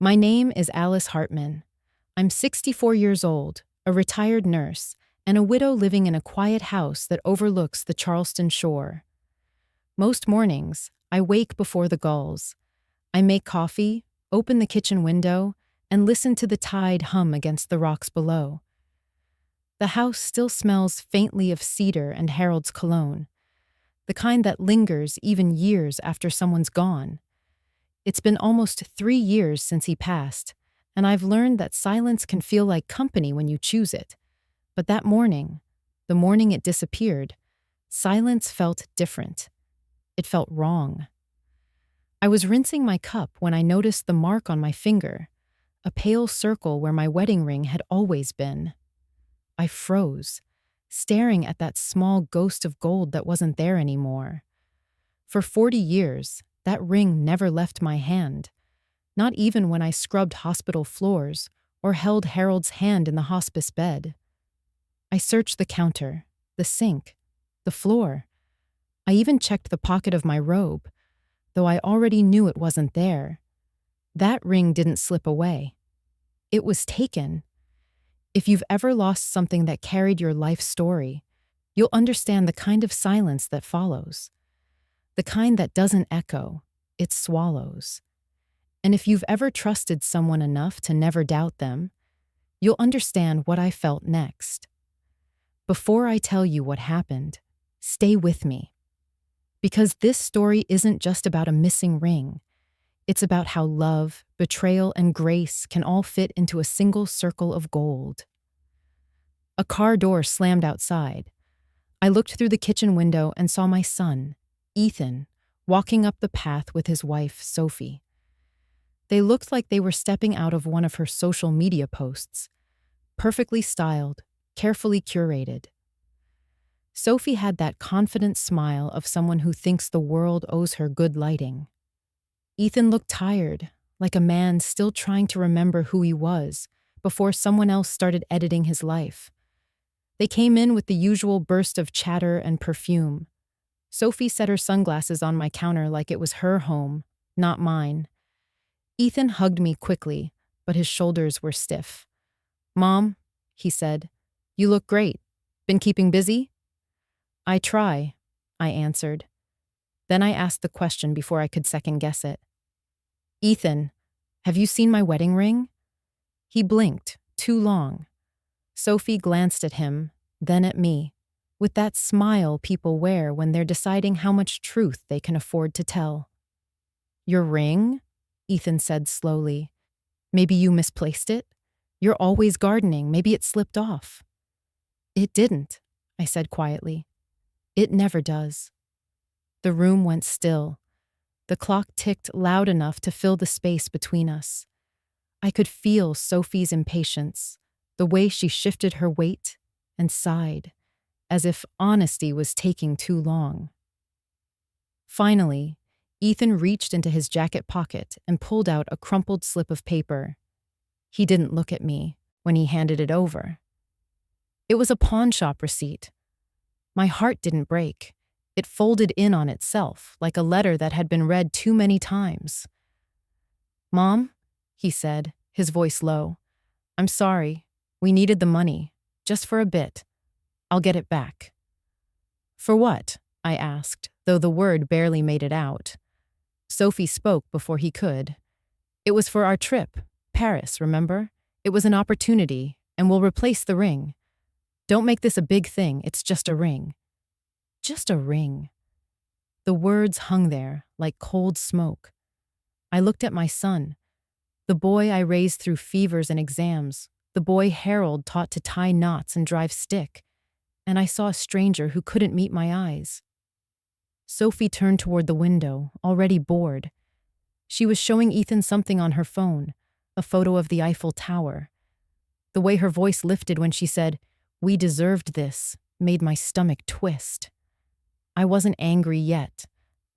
My name is Alice Hartman. I'm 64 years old, a retired nurse, and a widow living in a quiet house that overlooks the Charleston shore. Most mornings, I wake before the gulls. I make coffee, open the kitchen window, and listen to the tide hum against the rocks below. The house still smells faintly of cedar and Harold's cologne, the kind that lingers even years after someone's gone. It's been almost 3 years since he passed, and I've learned that silence can feel like company when you choose it. But that morning, the morning it disappeared, silence felt different. It felt wrong. I was rinsing my cup when I noticed the mark on my finger, a pale circle where my wedding ring had always been. I froze, staring at that small ghost of gold that wasn't there anymore. For 40 years, that ring never left my hand, not even when I scrubbed hospital floors or held Harold's hand in the hospice bed. I searched the counter, the sink, the floor. I even checked the pocket of my robe, though I already knew it wasn't there. That ring didn't slip away. It was taken. If you've ever lost something that carried your life story, you'll understand the kind of silence that follows. The kind that doesn't echo, it swallows. And if you've ever trusted someone enough to never doubt them, you'll understand what I felt next. Before I tell you what happened, stay with me. Because this story isn't just about a missing ring. It's about how love, betrayal, and grace can all fit into a single circle of gold. A car door slammed outside. I looked through the kitchen window and saw my son, Ethan, walking up the path with his wife, Sophie. They looked like they were stepping out of one of her social media posts, perfectly styled, carefully curated. Sophie had that confident smile of someone who thinks the world owes her good lighting. Ethan looked tired, like a man still trying to remember who he was before someone else started editing his life. They came in with the usual burst of chatter and perfume. Sophie set her sunglasses on my counter like it was her home, not mine. Ethan hugged me quickly, but his shoulders were stiff. "Mom," he said, "you look great. Been keeping busy?" "I try," I answered. Then I asked the question before I could second-guess it. "Ethan, have you seen my wedding ring?" He blinked, too long. Sophie glanced at him, then at me, with that smile people wear when they're deciding how much truth they can afford to tell. "Your ring?" Ethan said slowly. "Maybe you misplaced it? You're always gardening. Maybe it slipped off." "It didn't," I said quietly. "It never does." The room went still. The clock ticked loud enough to fill the space between us. I could feel Sophie's impatience, the way she shifted her weight and sighed, as if honesty was taking too long. Finally, Ethan reached into his jacket pocket and pulled out a crumpled slip of paper. He didn't look at me when he handed it over. It was a pawn shop receipt. My heart didn't break. It folded in on itself, like a letter that had been read too many times. "Mom," he said, his voice low, "I'm sorry. We needed the money, just for a bit. I'll get it back." "For what?" I asked, though the word barely made it out. Sophie spoke before he could. "It was for our trip, Paris, remember? It was an opportunity, and we'll replace the ring. Don't make this a big thing, it's just a ring." Just a ring. The words hung there, like cold smoke. I looked at my son, the boy I raised through fevers and exams, the boy Harold taught to tie knots and drive stick, and I saw a stranger who couldn't meet my eyes. Sophie turned toward the window, already bored. She was showing Ethan something on her phone, a photo of the Eiffel Tower. The way her voice lifted when she said, "We deserved this," made my stomach twist. I wasn't angry yet.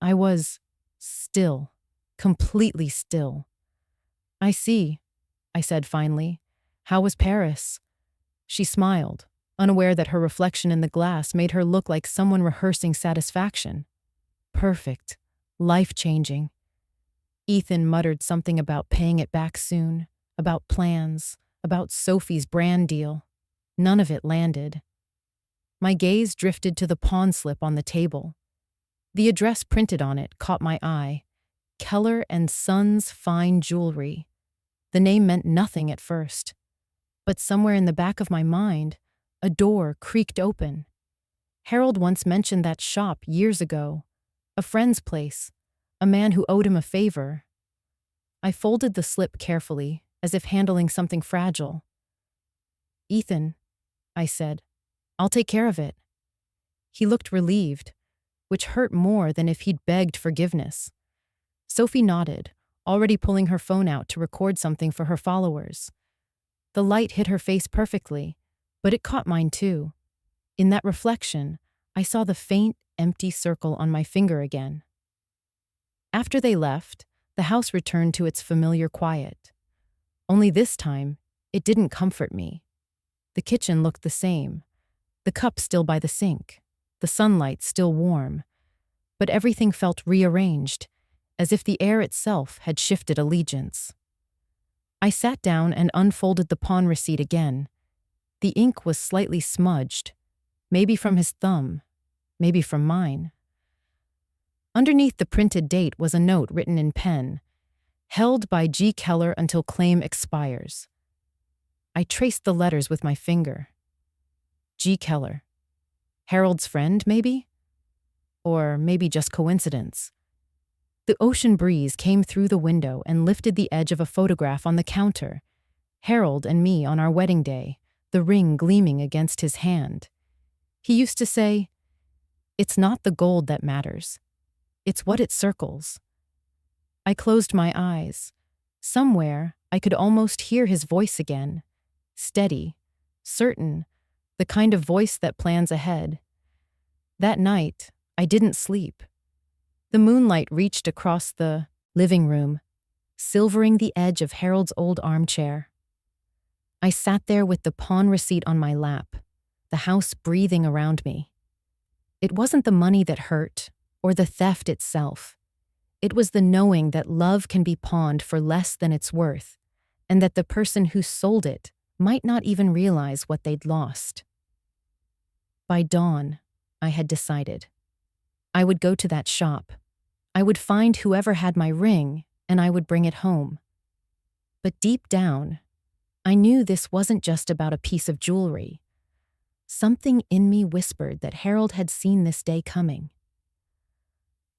I was still, completely still. "I see," I said finally. "How was Paris?" She smiled, unaware that her reflection in the glass made her look like someone rehearsing satisfaction. "Perfect. Life-changing." Ethan muttered something about paying it back soon, about plans, about Sophie's brand deal. None of it landed. My gaze drifted to the pawn slip on the table. The address printed on it caught my eye. Keller and Sons Fine Jewelry. The name meant nothing at first. But somewhere in the back of my mind, a door creaked open. Harold once mentioned that shop years ago. A friend's place. A man who owed him a favor. I folded the slip carefully, as if handling something fragile. "Ethan," I said, "I'll take care of it." He looked relieved, which hurt more than if he'd begged forgiveness. Sophie nodded, already pulling her phone out to record something for her followers. The light hit her face perfectly, but it caught mine too. In that reflection, I saw the faint, empty circle on my finger again. After they left, the house returned to its familiar quiet. Only this time, it didn't comfort me. The kitchen looked the same, the cup still by the sink, the sunlight still warm, but everything felt rearranged, as if the air itself had shifted allegiance. I sat down and unfolded the pawn receipt again. The ink was slightly smudged, maybe from his thumb, maybe from mine. Underneath the printed date was a note written in pen, "Held by G. Keller until claim expires." I traced the letters with my finger. G. Keller. Harold's friend, maybe? Or maybe just coincidence. The ocean breeze came through the window and lifted the edge of a photograph on the counter. Harold and me on our wedding day, the ring gleaming against his hand. He used to say, "It's not the gold that matters. It's what it circles." I closed my eyes. Somewhere, I could almost hear his voice again. Steady, certain, the kind of voice that plans ahead. That night, I didn't sleep. The moonlight reached across the living room, silvering the edge of Harold's old armchair. I sat there with the pawn receipt on my lap, the house breathing around me. It wasn't the money that hurt, or the theft itself. It was the knowing that love can be pawned for less than it's worth, and that the person who sold it might not even realize what they'd lost. By dawn, I had decided. I would go to that shop. I would find whoever had my ring, and I would bring it home. But deep down, I knew this wasn't just about a piece of jewelry. Something in me whispered that Harold had seen this day coming.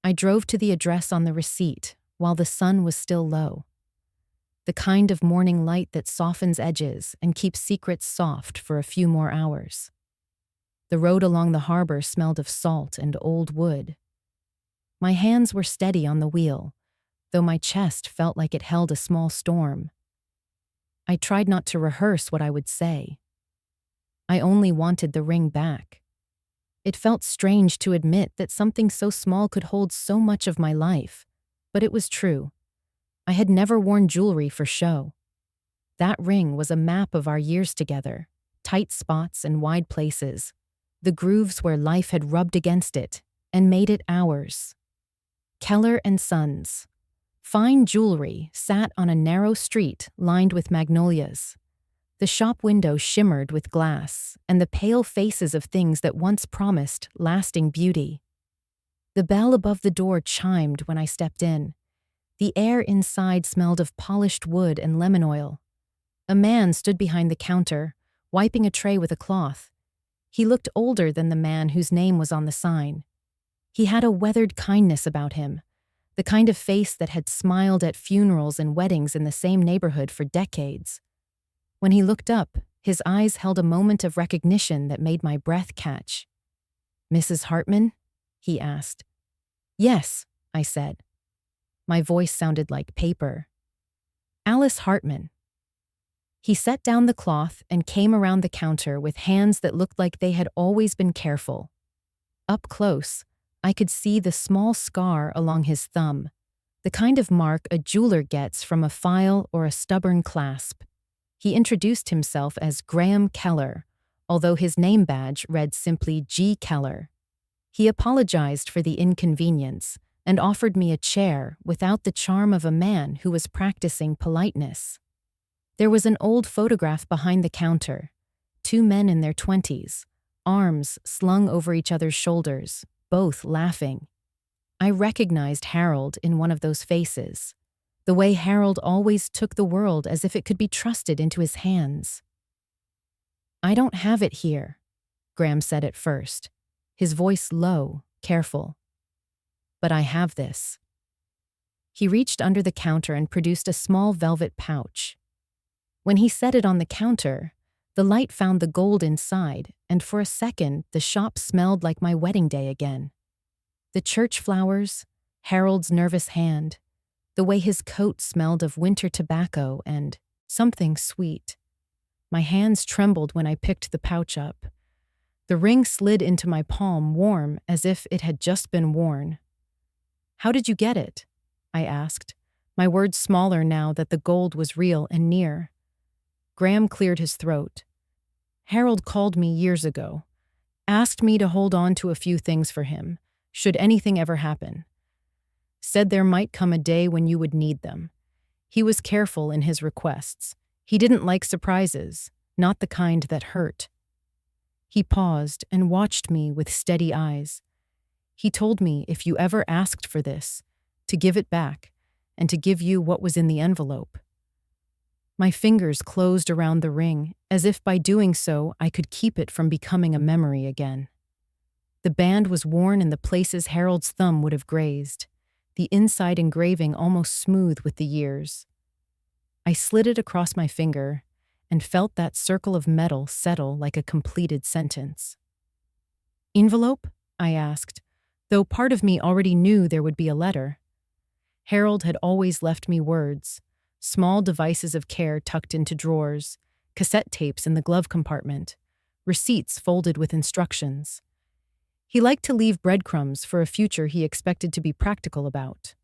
I drove to the address on the receipt while the sun was still low. The kind of morning light that softens edges and keeps secrets soft for a few more hours. The road along the harbor smelled of salt and old wood. My hands were steady on the wheel, though my chest felt like it held a small storm. I tried not to rehearse what I would say. I only wanted the ring back. It felt strange to admit that something so small could hold so much of my life, but it was true. I had never worn jewelry for show. That ring was a map of our years together, tight spots and wide places, the grooves where life had rubbed against it and made it ours. Keller and Sons. Fine Jewelry sat on a narrow street lined with magnolias. The shop window shimmered with glass and the pale faces of things that once promised lasting beauty. The bell above the door chimed when I stepped in. The air inside smelled of polished wood and lemon oil. A man stood behind the counter, wiping a tray with a cloth. He looked older than the man whose name was on the sign. He had a weathered kindness about him, the kind of face that had smiled at funerals and weddings in the same neighborhood for decades. When he looked up, his eyes held a moment of recognition that made my breath catch. "Mrs. Hartman?" he asked. "Yes," I said. My voice sounded like paper. "Alice Hartman." He set down the cloth and came around the counter with hands that looked like they had always been careful. Up close, I could see the small scar along his thumb, the kind of mark a jeweler gets from a file or a stubborn clasp. He introduced himself as Graham Keller, although his name badge read simply G. Keller. He apologized for the inconvenience, and offered me a chair without the charm of a man who was practicing politeness. There was an old photograph behind the counter, two men in their 20s, arms slung over each other's shoulders, both laughing. I recognized Harold in one of those faces, the way Harold always took the world as if it could be trusted into his hands. "I don't have it here," Graham said at first, his voice low, careful. "But I have this." He reached under the counter and produced a small velvet pouch. When he set it on the counter, the light found the gold inside, and for a second the shop smelled like my wedding day again. The church flowers, Harold's nervous hand, the way his coat smelled of winter tobacco and something sweet. My hands trembled when I picked the pouch up. The ring slid into my palm warm as if it had just been worn. "How did you get it?" I asked, my words smaller now that the gold was real and near. Graham cleared his throat. "Harold called me years ago, asked me to hold on to a few things for him, should anything ever happen. Said there might come a day when you would need them. He was careful in his requests. He didn't like surprises, not the kind that hurt." He paused and watched me with steady eyes. "He told me if you ever asked for this, to give it back, and to give you what was in the envelope." My fingers closed around the ring, as if by doing so I could keep it from becoming a memory again. The band was worn in the places Harold's thumb would have grazed, the inside engraving almost smooth with the years. I slid it across my finger and felt that circle of metal settle like a completed sentence. "Envelope?" I asked, though part of me already knew there would be a letter. Harold had always left me words, small devices of care tucked into drawers, cassette tapes in the glove compartment, receipts folded with instructions. He liked to leave breadcrumbs for a future he expected to be practical about.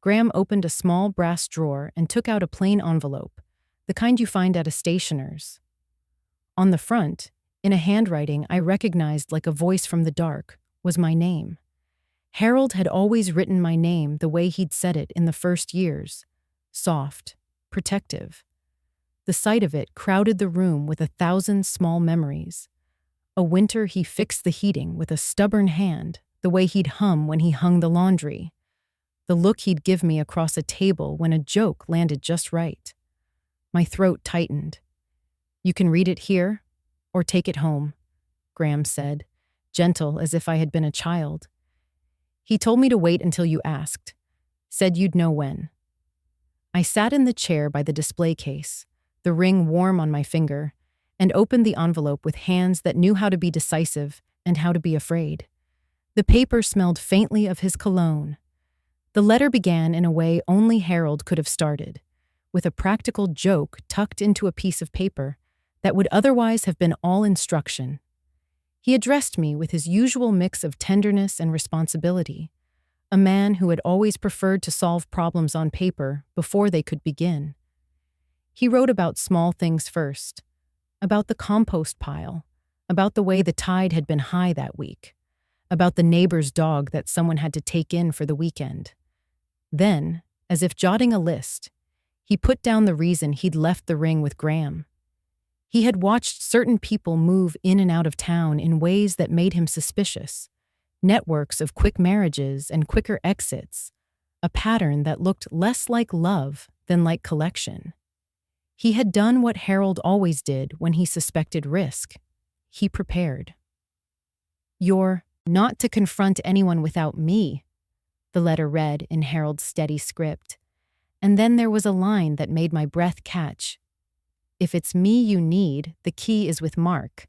Graham opened a small brass drawer and took out a plain envelope, the kind you find at a stationer's. On the front, in a handwriting I recognized like a voice from the dark, was my name. Harold had always written my name the way he'd said it in the first years, soft, protective. The sight of it crowded the room with 1,000 small memories. A winter he fixed the heating with a stubborn hand, the way he'd hum when he hung the laundry. The look he'd give me across a table when a joke landed just right. My throat tightened. "You can read it here, or take it home," Graham said, gentle as if I had been a child. "He told me to wait until you asked. Said you'd know when." I sat in the chair by the display case, the ring warm on my finger, and opened the envelope with hands that knew how to be decisive and how to be afraid. The paper smelled faintly of his cologne. The letter began in a way only Harold could have started, with a practical joke tucked into a piece of paper that would otherwise have been all instruction. He addressed me with his usual mix of tenderness and responsibility, a man who had always preferred to solve problems on paper before they could begin. He wrote about small things first, about the compost pile, about the way the tide had been high that week, about the neighbor's dog that someone had to take in for the weekend. Then, as if jotting a list, he put down the reason he'd left the ring with Graham. He had watched certain people move in and out of town in ways that made him suspicious. Networks of quick marriages and quicker exits, a pattern that looked less like love than like collection. He had done what Harold always did when he suspected risk. He prepared. "You're not to confront anyone without me," the letter read in Harold's steady script. And then there was a line that made my breath catch. "If it's me you need, the key is with Mark.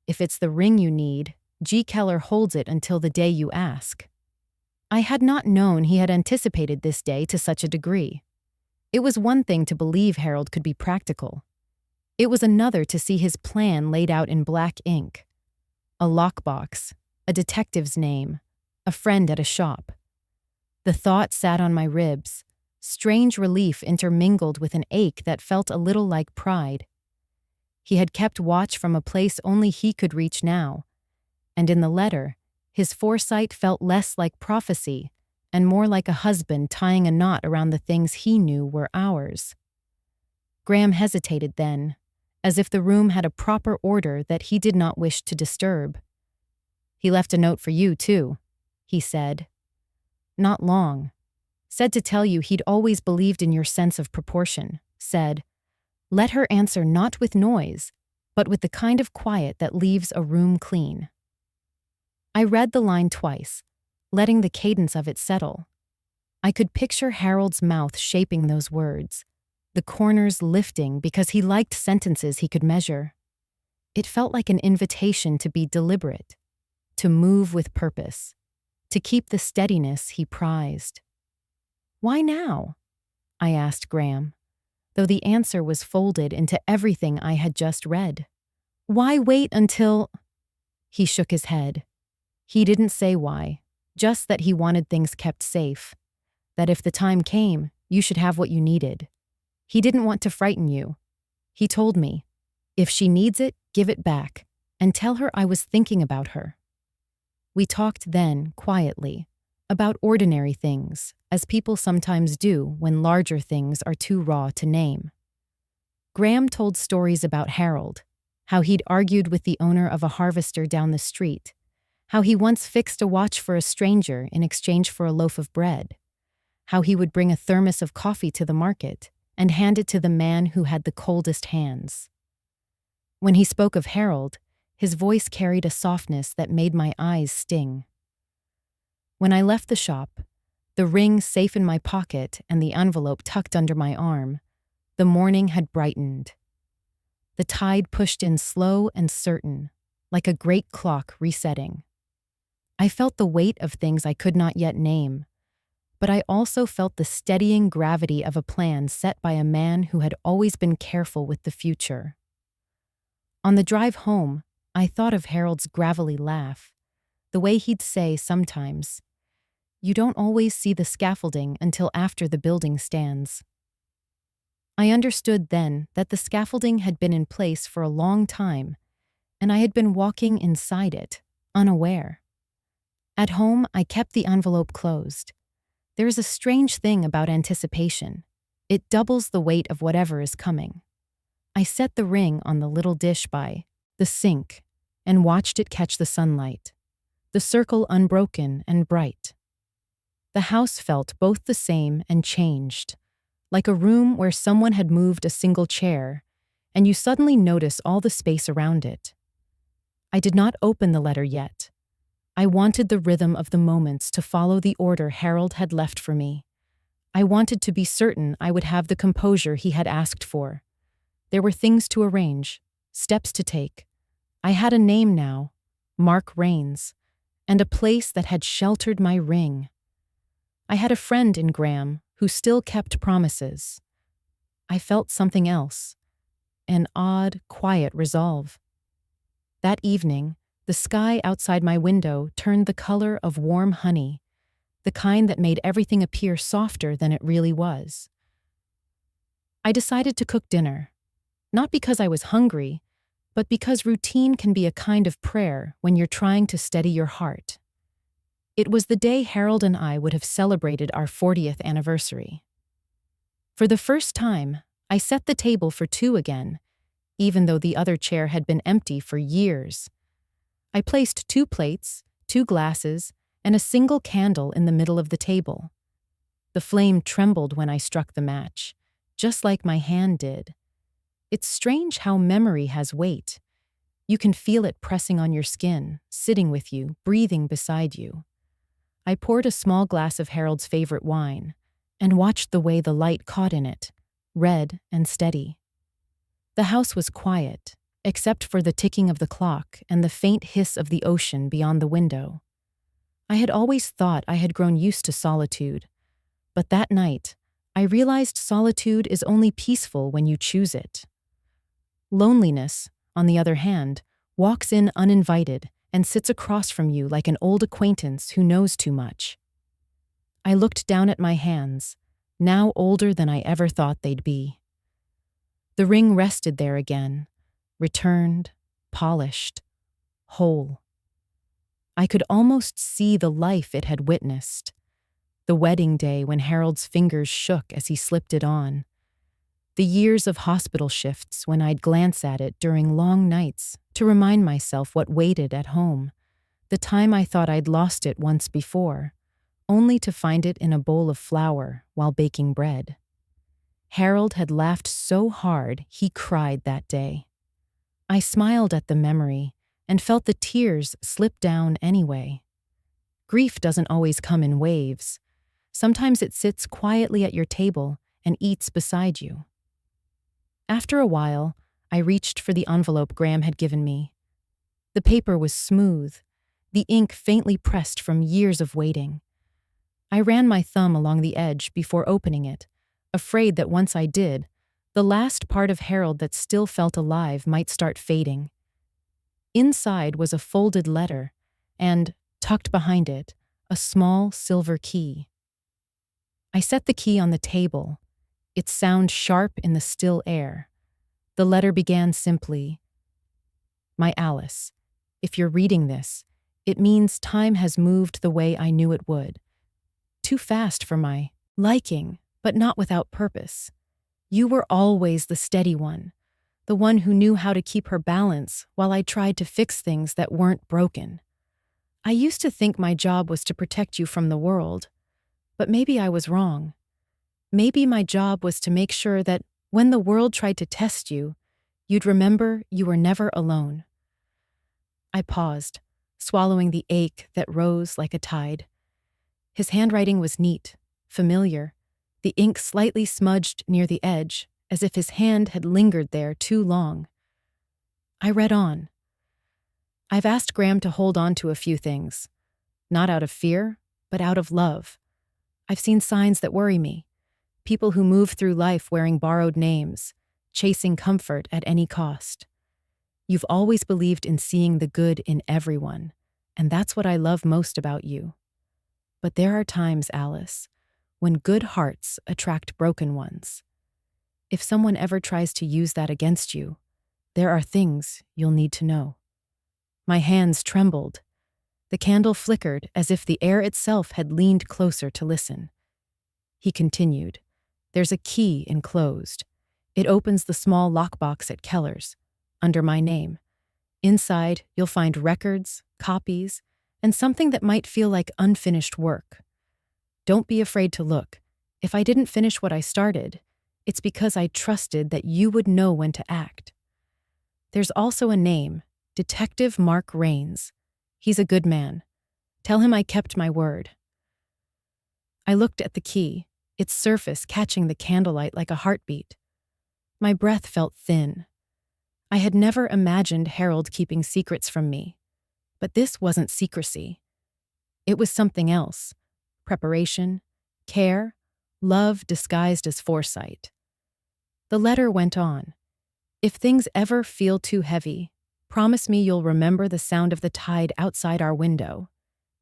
If it's the ring you need, G. Keller holds it until the day you ask." I had not known he had anticipated this day to such a degree. It was one thing to believe Harold could be practical. It was another to see his plan laid out in black ink. A lockbox, a detective's name, a friend at a shop. The thought sat on my ribs, strange relief intermingled with an ache that felt a little like pride. He had kept watch from a place only he could reach now, and in the letter, his foresight felt less like prophecy and more like a husband tying a knot around the things he knew were ours. Graham hesitated then, as if the room had a proper order that he did not wish to disturb. "He left a note for you, too," he said. "Not long. Said to tell you he'd always believed in your sense of proportion. Said, let her answer not with noise, but with the kind of quiet that leaves a room clean." I read the line twice, letting the cadence of it settle. I could picture Harold's mouth shaping those words, the corners lifting because he liked sentences he could measure. It felt like an invitation to be deliberate, to move with purpose, to keep the steadiness he prized. "Why now?" I asked Graham, though the answer was folded into everything I had just read. "Why wait until—" He shook his head. He didn't say why, just that he wanted things kept safe, that if the time came, you should have what you needed. He didn't want to frighten you. He told me, if she needs it, give it back, and tell her I was thinking about her. We talked then, quietly, about ordinary things, as people sometimes do when larger things are too raw to name. Graham told stories about Harold, how he'd argued with the owner of a harvester down the street, how he once fixed a watch for a stranger in exchange for a loaf of bread, how he would bring a thermos of coffee to the market and hand it to the man who had the coldest hands. When he spoke of Harold, his voice carried a softness that made my eyes sting. When I left the shop, the ring safe in my pocket and the envelope tucked under my arm, the morning had brightened. The tide pushed in slow and certain, like a great clock resetting. I felt the weight of things I could not yet name, but I also felt the steadying gravity of a plan set by a man who had always been careful with the future. On the drive home, I thought of Harold's gravelly laugh, the way he'd say sometimes, "You don't always see the scaffolding until after the building stands." I understood then that the scaffolding had been in place for a long time, and I had been walking inside it, unaware. At home, I kept the envelope closed. There is a strange thing about anticipation. It doubles the weight of whatever is coming. I set the ring on the little dish by the sink and watched it catch the sunlight, the circle unbroken and bright. The house felt both the same and changed, like a room where someone had moved a single chair, and you suddenly notice all the space around it. I did not open the letter yet. I wanted the rhythm of the moments to follow the order Harold had left for me. I wanted to be certain I would have the composure he had asked for. There were things to arrange, steps to take. I had a name now, Mark Rains, and a place that had sheltered my ring. I had a friend in Graham who still kept promises. I felt something else, an odd, quiet resolve. That evening, the sky outside my window turned the color of warm honey, the kind that made everything appear softer than it really was. I decided to cook dinner, not because I was hungry, but because routine can be a kind of prayer when you're trying to steady your heart. It was the day Harold and I would have celebrated our 40th anniversary. For the first time, I set the table for two again, even though the other chair had been empty for years. I placed 2 plates, 2 glasses, and a single candle in the middle of the table. The flame trembled when I struck the match, just like my hand did. It's strange how memory has weight. You can feel it pressing on your skin, sitting with you, breathing beside you. I poured a small glass of Harold's favorite wine and watched the way the light caught in it, red and steady. The house was quiet, except for the ticking of the clock and the faint hiss of the ocean beyond the window. I had always thought I had grown used to solitude, but that night, I realized solitude is only peaceful when you choose it. Loneliness, on the other hand, walks in uninvited and sits across from you like an old acquaintance who knows too much. I looked down at my hands, now older than I ever thought they'd be. The ring rested there again, returned, polished, whole. I could almost see the life it had witnessed, The wedding day when Harold's fingers shook as he slipped it on. The years of hospital shifts when I'd glance at it during long nights to remind myself what waited at home. The time I thought I'd lost it once before, only to find it in a bowl of flour while baking bread. Harold had laughed so hard he cried that day. I smiled at the memory and felt the tears slip down anyway. Grief doesn't always come in waves. Sometimes it sits quietly at your table and eats beside you. After a while, I reached for the envelope Graham had given me. The paper was smooth, the ink faintly pressed from years of waiting. I ran my thumb along the edge before opening it, afraid that once I did, the last part of Harold that still felt alive might start fading. Inside was a folded letter, and, tucked behind it, a small silver key. I set the key on the table, its sound sharp in the still air. The letter began simply, "My Alice, if you're reading this, it means time has moved the way I knew it would. Too fast for my liking, but not without purpose. You were always the steady one, the one who knew how to keep her balance while I tried to fix things that weren't broken. I used to think my job was to protect you from the world, but maybe I was wrong. Maybe my job was to make sure that when the world tried to test you, you'd remember you were never alone." I paused, swallowing the ache that rose like a tide. His handwriting was neat, familiar, the ink slightly smudged near the edge, as if his hand had lingered there too long. I read on. "I've asked Graham to hold on to a few things, not out of fear, but out of love. I've seen signs that worry me. People who move through life wearing borrowed names, chasing comfort at any cost. You've always believed in seeing the good in everyone, and that's what I love most about you. But there are times, Alice, when good hearts attract broken ones. If someone ever tries to use that against you, there are things you'll need to know." My hands trembled. The candle flickered as if the air itself had leaned closer to listen. He continued, "There's a key enclosed. It opens the small lockbox at Keller's, under my name. Inside, you'll find records, copies, and something that might feel like unfinished work. Don't be afraid to look. If I didn't finish what I started, it's because I trusted that you would know when to act. There's also a name, Detective Mark Raines. He's a good man. Tell him I kept my word." I looked at the key, its surface catching the candlelight like a heartbeat. My breath felt thin. I had never imagined Harold keeping secrets from me. But this wasn't secrecy. It was something else. Preparation, care, love disguised as foresight. The letter went on. "If things ever feel too heavy, promise me you'll remember the sound of the tide outside our window.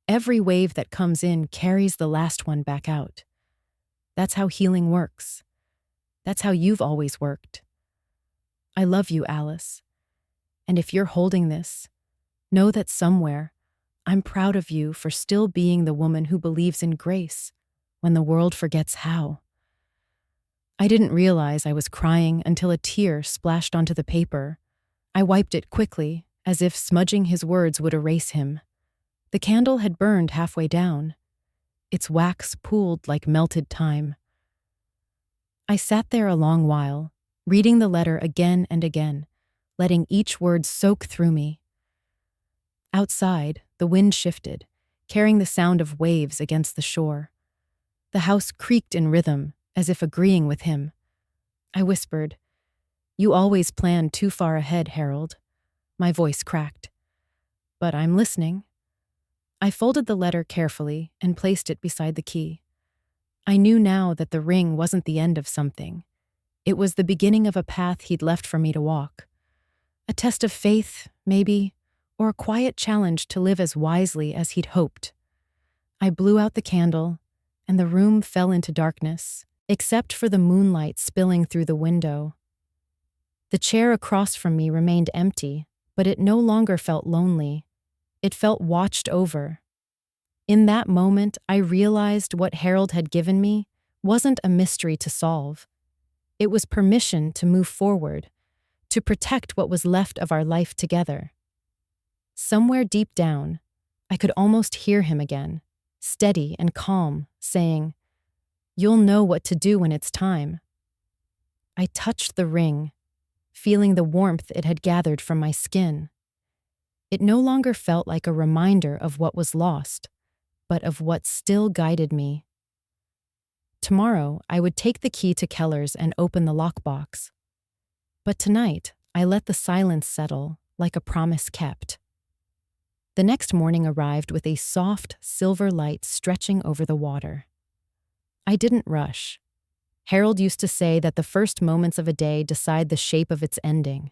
Every wave that comes in carries the last one back out. That's how healing works. That's how you've always worked. I love you, Alice. And if you're holding this, know that somewhere, I'm proud of you for still being the woman who believes in grace when the world forgets how." I didn't realize I was crying until a tear splashed onto the paper. I wiped it quickly, as if smudging his words would erase him. The candle had burned halfway down. Its wax pooled like melted time. I sat there a long while, reading the letter again and again, letting each word soak through me. Outside, the wind shifted, carrying the sound of waves against the shore. The house creaked in rhythm, as if agreeing with him. I whispered, "You always plan too far ahead, Harold." My voice cracked. "But I'm listening." I folded the letter carefully and placed it beside the key. I knew now that the ring wasn't the end of something. It was the beginning of a path he'd left for me to walk. A test of faith, maybe, or a quiet challenge to live as wisely as he'd hoped. I blew out the candle, and the room fell into darkness, except for the moonlight spilling through the window. The chair across from me remained empty, but it no longer felt lonely. It felt watched over. In that moment, I realized what Harold had given me wasn't a mystery to solve. It was permission to move forward, to protect what was left of our life together. Somewhere deep down, I could almost hear him again, steady and calm, saying, "You'll know what to do when it's time." I touched the ring, feeling the warmth it had gathered from my skin. It no longer felt like a reminder of what was lost, but of what still guided me. Tomorrow, I would take the key to Keller's and open the lockbox. But tonight, I let the silence settle like a promise kept. The next morning arrived with a soft, silver light stretching over the water. I didn't rush. Harold used to say that the first moments of a day decide the shape of its ending.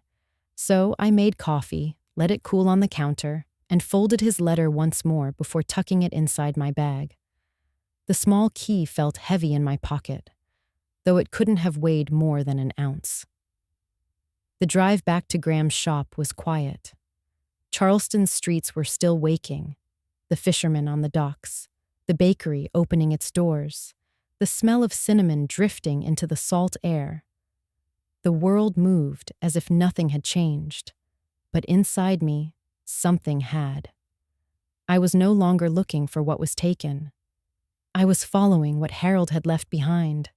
So I made coffee, let it cool on the counter, and folded his letter once more before tucking it inside my bag. The small key felt heavy in my pocket, though it couldn't have weighed more than an ounce. The drive back to Graham's shop was quiet. Charleston's streets were still waking, the fishermen on the docks, the bakery opening its doors, the smell of cinnamon drifting into the salt air. The world moved as if nothing had changed, but inside me, something had. I was no longer looking for what was taken. I was following what Harold had left behind.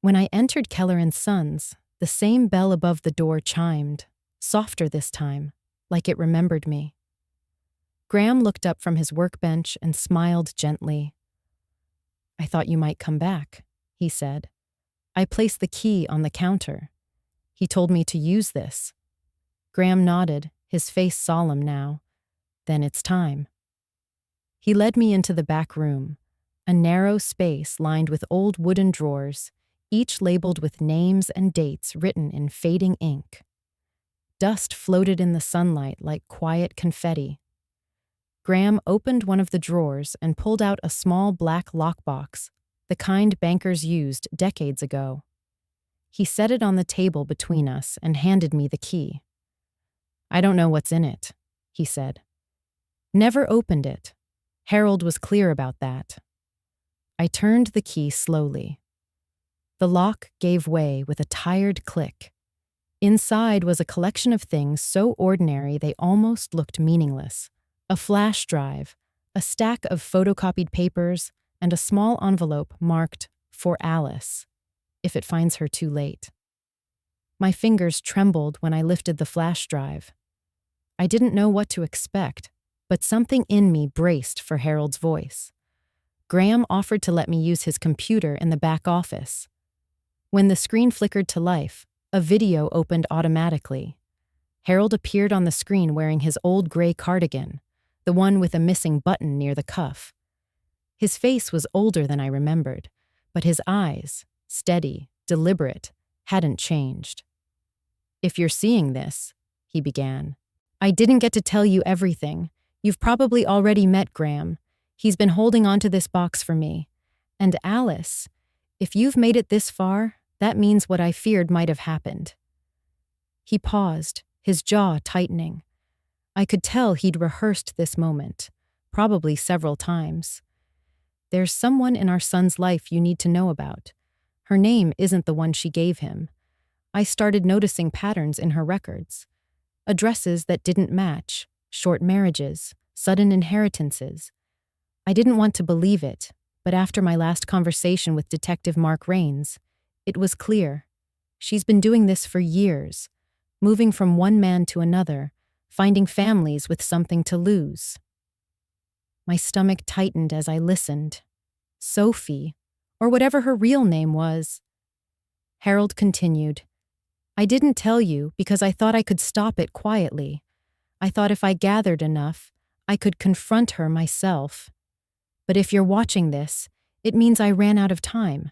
When I entered Keller and Sons, the same bell above the door chimed, softer this time, like it remembered me. Graham looked up from his workbench and smiled gently. "I thought you might come back," he said. "I placed the key on the counter. He told me to use this." Graham nodded, his face solemn now. "Then it's time." He led me into the back room, a narrow space lined with old wooden drawers, each labeled with names and dates written in fading ink. Dust floated in the sunlight like quiet confetti. Graham opened one of the drawers and pulled out a small black lockbox, the kind bankers used decades ago. He set it on the table between us and handed me the key. "I don't know what's in it," he said. "Never opened it." Harold was clear about that. I turned the key slowly. The lock gave way with a tired click. Inside was a collection of things so ordinary they almost looked meaningless. A flash drive, a stack of photocopied papers, and a small envelope marked, "For Alice," if it finds her too late. My fingers trembled when I lifted the flash drive. I didn't know what to expect, but something in me braced for Harold's voice. Graham offered to let me use his computer in the back office. When the screen flickered to life, a video opened automatically. Harold appeared on the screen wearing his old gray cardigan, the one with a missing button near the cuff. His face was older than I remembered, but his eyes, steady, deliberate, hadn't changed. "If you're seeing this," he began. "I didn't get to tell you everything. You've probably already met Graham. He's been holding on to this box for me. And Alice, if you've made it this far, that means what I feared might have happened." He paused, his jaw tightening. I could tell he'd rehearsed this moment, probably several times. "There's someone in our son's life you need to know about. Her name isn't the one she gave him. I started noticing patterns in her records. Addresses that didn't match, short marriages, sudden inheritances. I didn't want to believe it, but after my last conversation with Detective Mark Rains, it was clear. She's been doing this for years, moving from one man to another, finding families with something to lose." My stomach tightened as I listened. Sophie, or whatever her real name was. Harold continued, "I didn't tell you because I thought I could stop it quietly. I thought if I gathered enough, I could confront her myself. But if you're watching this, it means I ran out of time.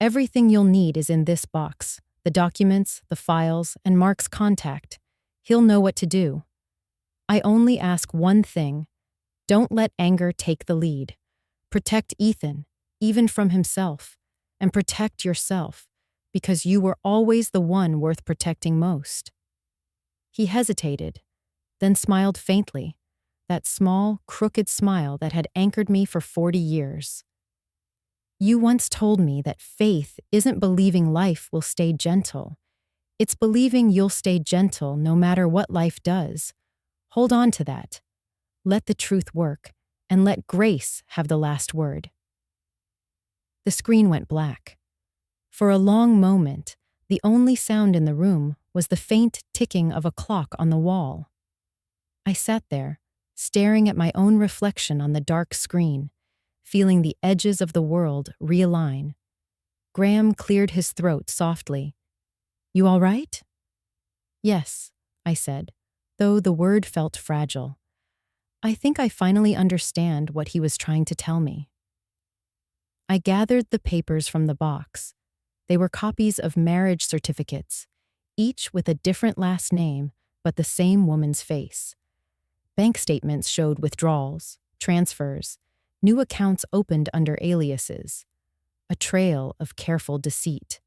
Everything you'll need is in this box, the documents, the files, and Mark's contact. He'll know what to do. I only ask one thing. Don't let anger take the lead. Protect Ethan, even from himself, and protect yourself, because you were always the one worth protecting most." He hesitated, then smiled faintly, that small, crooked smile that had anchored me for 40 years. You once told me that faith isn't believing life will stay gentle. It's believing you'll stay gentle no matter what life does. Hold on to that. Let the truth work, and let grace have the last word. The screen went black. For a long moment, the only sound in the room was the faint ticking of a clock on the wall. I sat there, staring at my own reflection on the dark screen, feeling the edges of the world realign. Graham cleared his throat softly. "You all right?" "Yes," I said, though the word felt fragile. "I think I finally understand what he was trying to tell me." I gathered the papers from the box. They were copies of marriage certificates, each with a different last name but the same woman's face. Bank statements showed withdrawals, transfers, new accounts opened under aliases, a trail of careful deceit.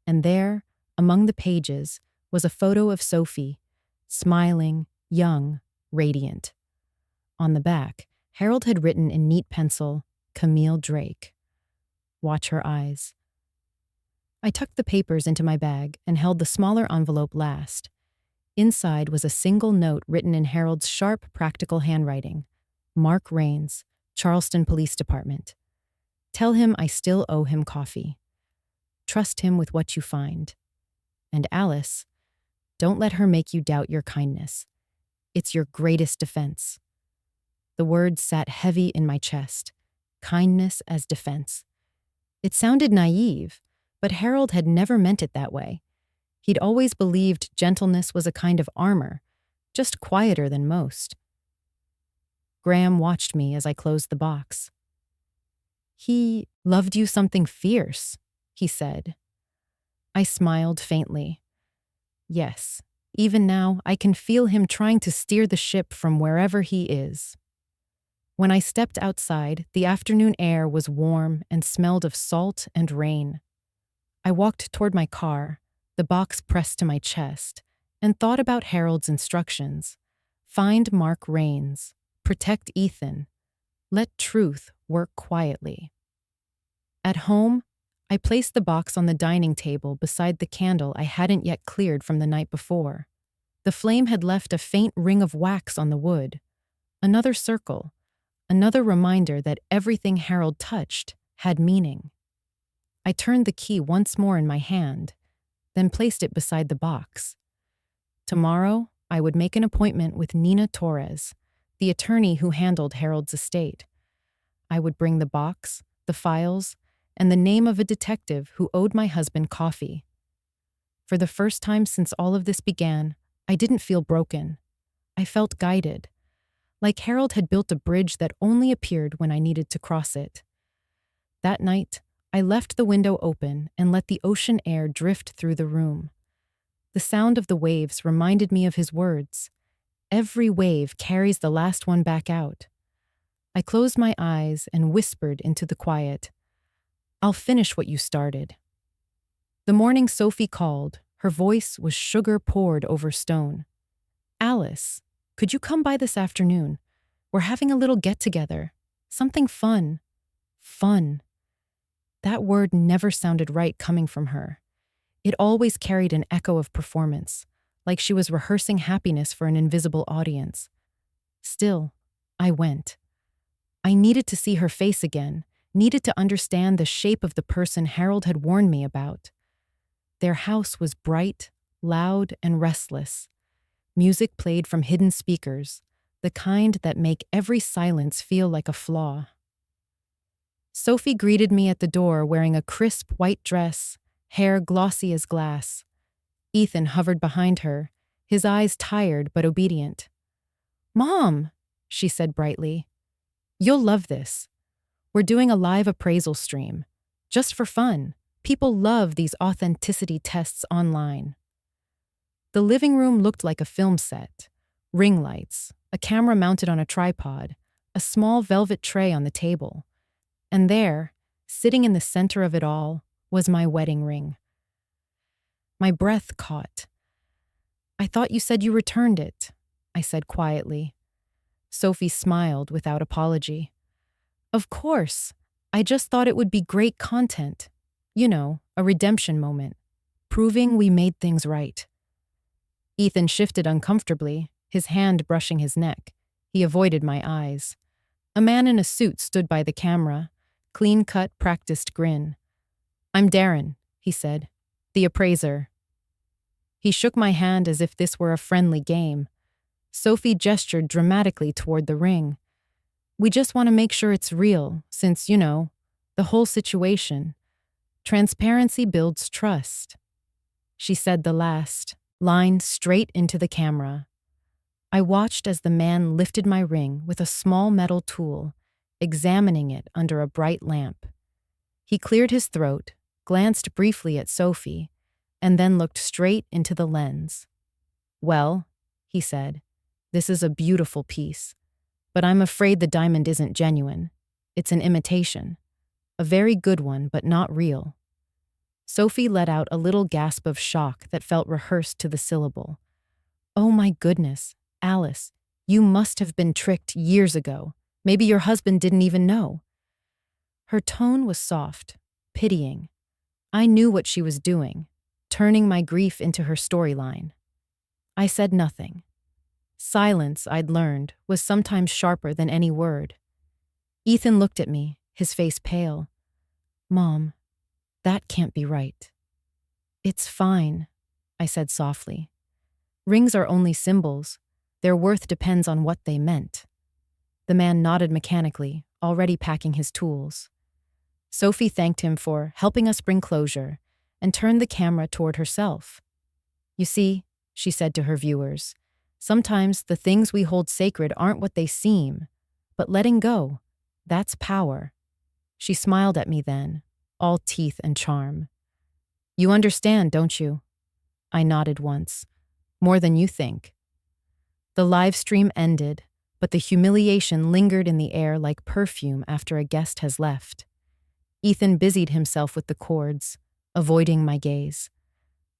And there, among the pages, was a photo of Sophie, smiling, young, radiant. On the back, Harold had written in neat pencil, "Camille Drake." Watch her eyes. I tucked the papers into my bag and held the smaller envelope last. Inside was a single note written in Harold's sharp, practical handwriting. "Mark Rains, Charleston Police Department. Tell him I still owe him coffee. Trust him with what you find. And Alice, don't let her make you doubt your kindness. It's your greatest defense." The words sat heavy in my chest. Kindness as defense. It sounded naive, but Harold had never meant it that way. He'd always believed gentleness was a kind of armor, just quieter than most. Graham watched me as I closed the box. "He loved you something fierce," he said. I smiled faintly. Yes, even now I can feel him trying to steer the ship from wherever he is. When I stepped outside, the afternoon air was warm and smelled of salt and rain. I walked toward my car, the box pressed to my chest, and thought about Harold's instructions. Find Mark Rains. Protect Ethan. Let truth work quietly. At home, I placed the box on the dining table beside the candle I hadn't yet cleared from the night before. The flame had left a faint ring of wax on the wood. Another circle. Another reminder that everything Harold touched had meaning. I turned the key once more in my hand, then placed it beside the box. Tomorrow, I would make an appointment with Nina Torres, the attorney who handled Harold's estate. I would bring the box, the files, and the name of a detective who owed my husband coffee. For the first time since all of this began, I didn't feel broken. I felt guided, like Harold had built a bridge that only appeared when I needed to cross it. That night, I left the window open and let the ocean air drift through the room. The sound of the waves reminded me of his words. Every wave carries the last one back out. I closed my eyes and whispered into the quiet, "I'll finish what you started." The morning Sophie called, her voice was sugar poured over stone. "Alice, could you come by this afternoon? We're having a little get-together. Something fun." Fun. That word never sounded right coming from her. It always carried an echo of performance, like she was rehearsing happiness for an invisible audience. Still, I went. I needed to see her face again, needed to understand the shape of the person Harold had warned me about. Their house was bright, loud, and restless. Music played from hidden speakers, the kind that make every silence feel like a flaw. Sophie greeted me at the door wearing a crisp white dress, hair glossy as glass. Ethan hovered behind her, his eyes tired but obedient. "Mom," she said brightly, "you'll love this. We're doing a live appraisal stream. Just for fun. People love these authenticity tests online." The living room looked like a film set. Ring lights, a camera mounted on a tripod, a small velvet tray on the table. And there, sitting in the center of it all, was my wedding ring. My breath caught. "I thought you said you returned it," I said quietly. Sophie smiled without apology. Of course. I just thought it would be great content. You know, a redemption moment. Proving we made things right. Ethan shifted uncomfortably, his hand brushing his neck. He avoided my eyes. A man in a suit stood by the camera, clean-cut, practiced grin. I'm Darren, he said, the appraiser. He shook my hand as if this were a friendly game. Sophie gestured dramatically toward the ring. We just want to make sure it's real, since, you know, the whole situation. Transparency builds trust. She said the last line straight into the camera. I watched as the man lifted my ring with a small metal tool, examining it under a bright lamp. He cleared his throat, glanced briefly at Sophie, and then looked straight into the lens. Well, he said, this is a beautiful piece, but I'm afraid the diamond isn't genuine. It's an imitation. A very good one, but not real. Sophie let out a little gasp of shock that felt rehearsed to the syllable. Oh my goodness, Alice, you must have been tricked years ago. Maybe your husband didn't even know. Her tone was soft, pitying. I knew what she was doing, turning my grief into her storyline. I said nothing. Silence, I'd learned, was sometimes sharper than any word. Ethan looked at me, his face pale. Mom, that can't be right. It's fine, I said softly. Rings are only symbols. Their worth depends on what they meant. The man nodded mechanically, already packing his tools. Sophie thanked him for helping us bring closure and turned the camera toward herself. You see, she said to her viewers, sometimes the things we hold sacred aren't what they seem, but letting go, that's power. She smiled at me then, all teeth and charm. You understand, don't you? I nodded once. More than you think. The live stream ended, but the humiliation lingered in the air like perfume after a guest has left. Ethan busied himself with the cords, avoiding my gaze.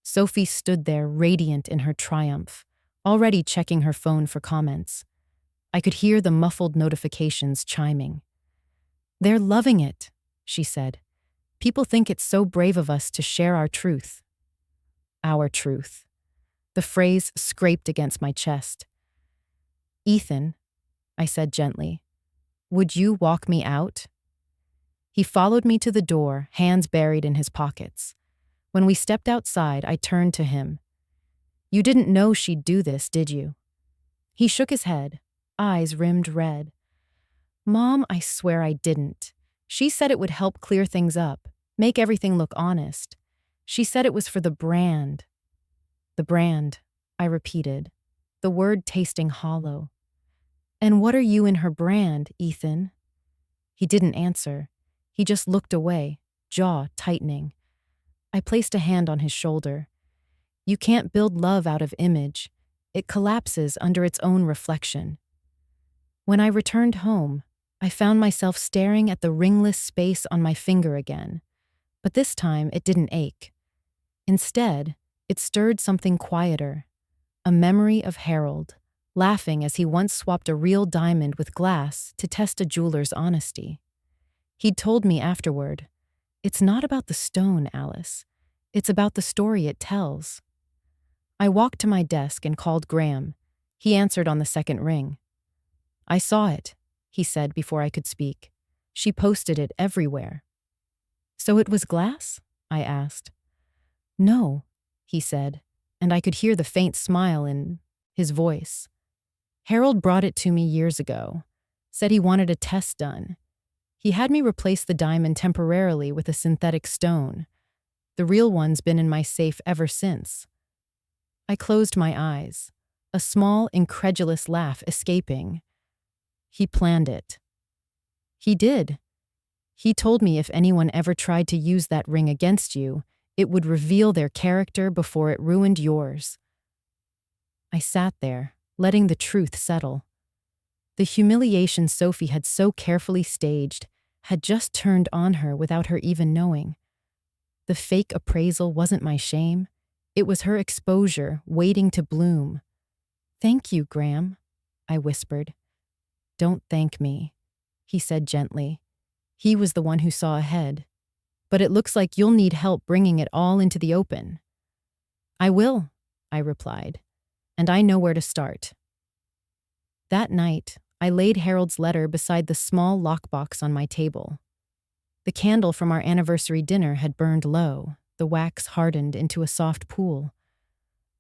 Sophie stood there radiant in her triumph, already checking her phone for comments. I could hear the muffled notifications chiming. They're loving it, she said. People think it's so brave of us to share our truth. Our truth. The phrase scraped against my chest. Ethan, I said gently, would you walk me out? He followed me to the door, hands buried in his pockets. When we stepped outside, I turned to him. You didn't know she'd do this, did you? He shook his head, eyes rimmed red. Mom, I swear I didn't. She said it would help clear things up, make everything look honest. She said it was for the brand. The brand, I repeated, the word tasting hollow. And what are you in her brand, Ethan? He didn't answer. He just looked away, jaw tightening. I placed a hand on his shoulder. You can't build love out of image. It collapses under its own reflection. When I returned home, I found myself staring at the ringless space on my finger again. But this time it didn't ache. Instead, it stirred something quieter. A memory of Harold, laughing as he once swapped a real diamond with glass to test a jeweler's honesty. He'd told me afterward, it's not about the stone, Alice. It's about the story it tells. I walked to my desk and called Graham. He answered on the second ring. I saw it, he said before I could speak. She posted it everywhere. So it was glass? I asked. No, he said, and I could hear the faint smile in his voice. Harold brought it to me years ago, said he wanted a test done. He had me replace the diamond temporarily with a synthetic stone. The real one's been in my safe ever since. I closed my eyes, a small, incredulous laugh escaping. He planned it. He did. He told me if anyone ever tried to use that ring against you, it would reveal their character before it ruined yours. I sat there, letting the truth settle. The humiliation Sophie had so carefully staged had just turned on her without her even knowing. The fake appraisal wasn't my shame. It was her exposure waiting to bloom. Thank you, Graham, I whispered. Don't thank me, he said gently. He was the one who saw ahead. But it looks like you'll need help bringing it all into the open. I will, I replied, and I know where to start. That night, I laid Harold's letter beside the small lockbox on my table. The candle from our anniversary dinner had burned low, the wax hardened into a soft pool.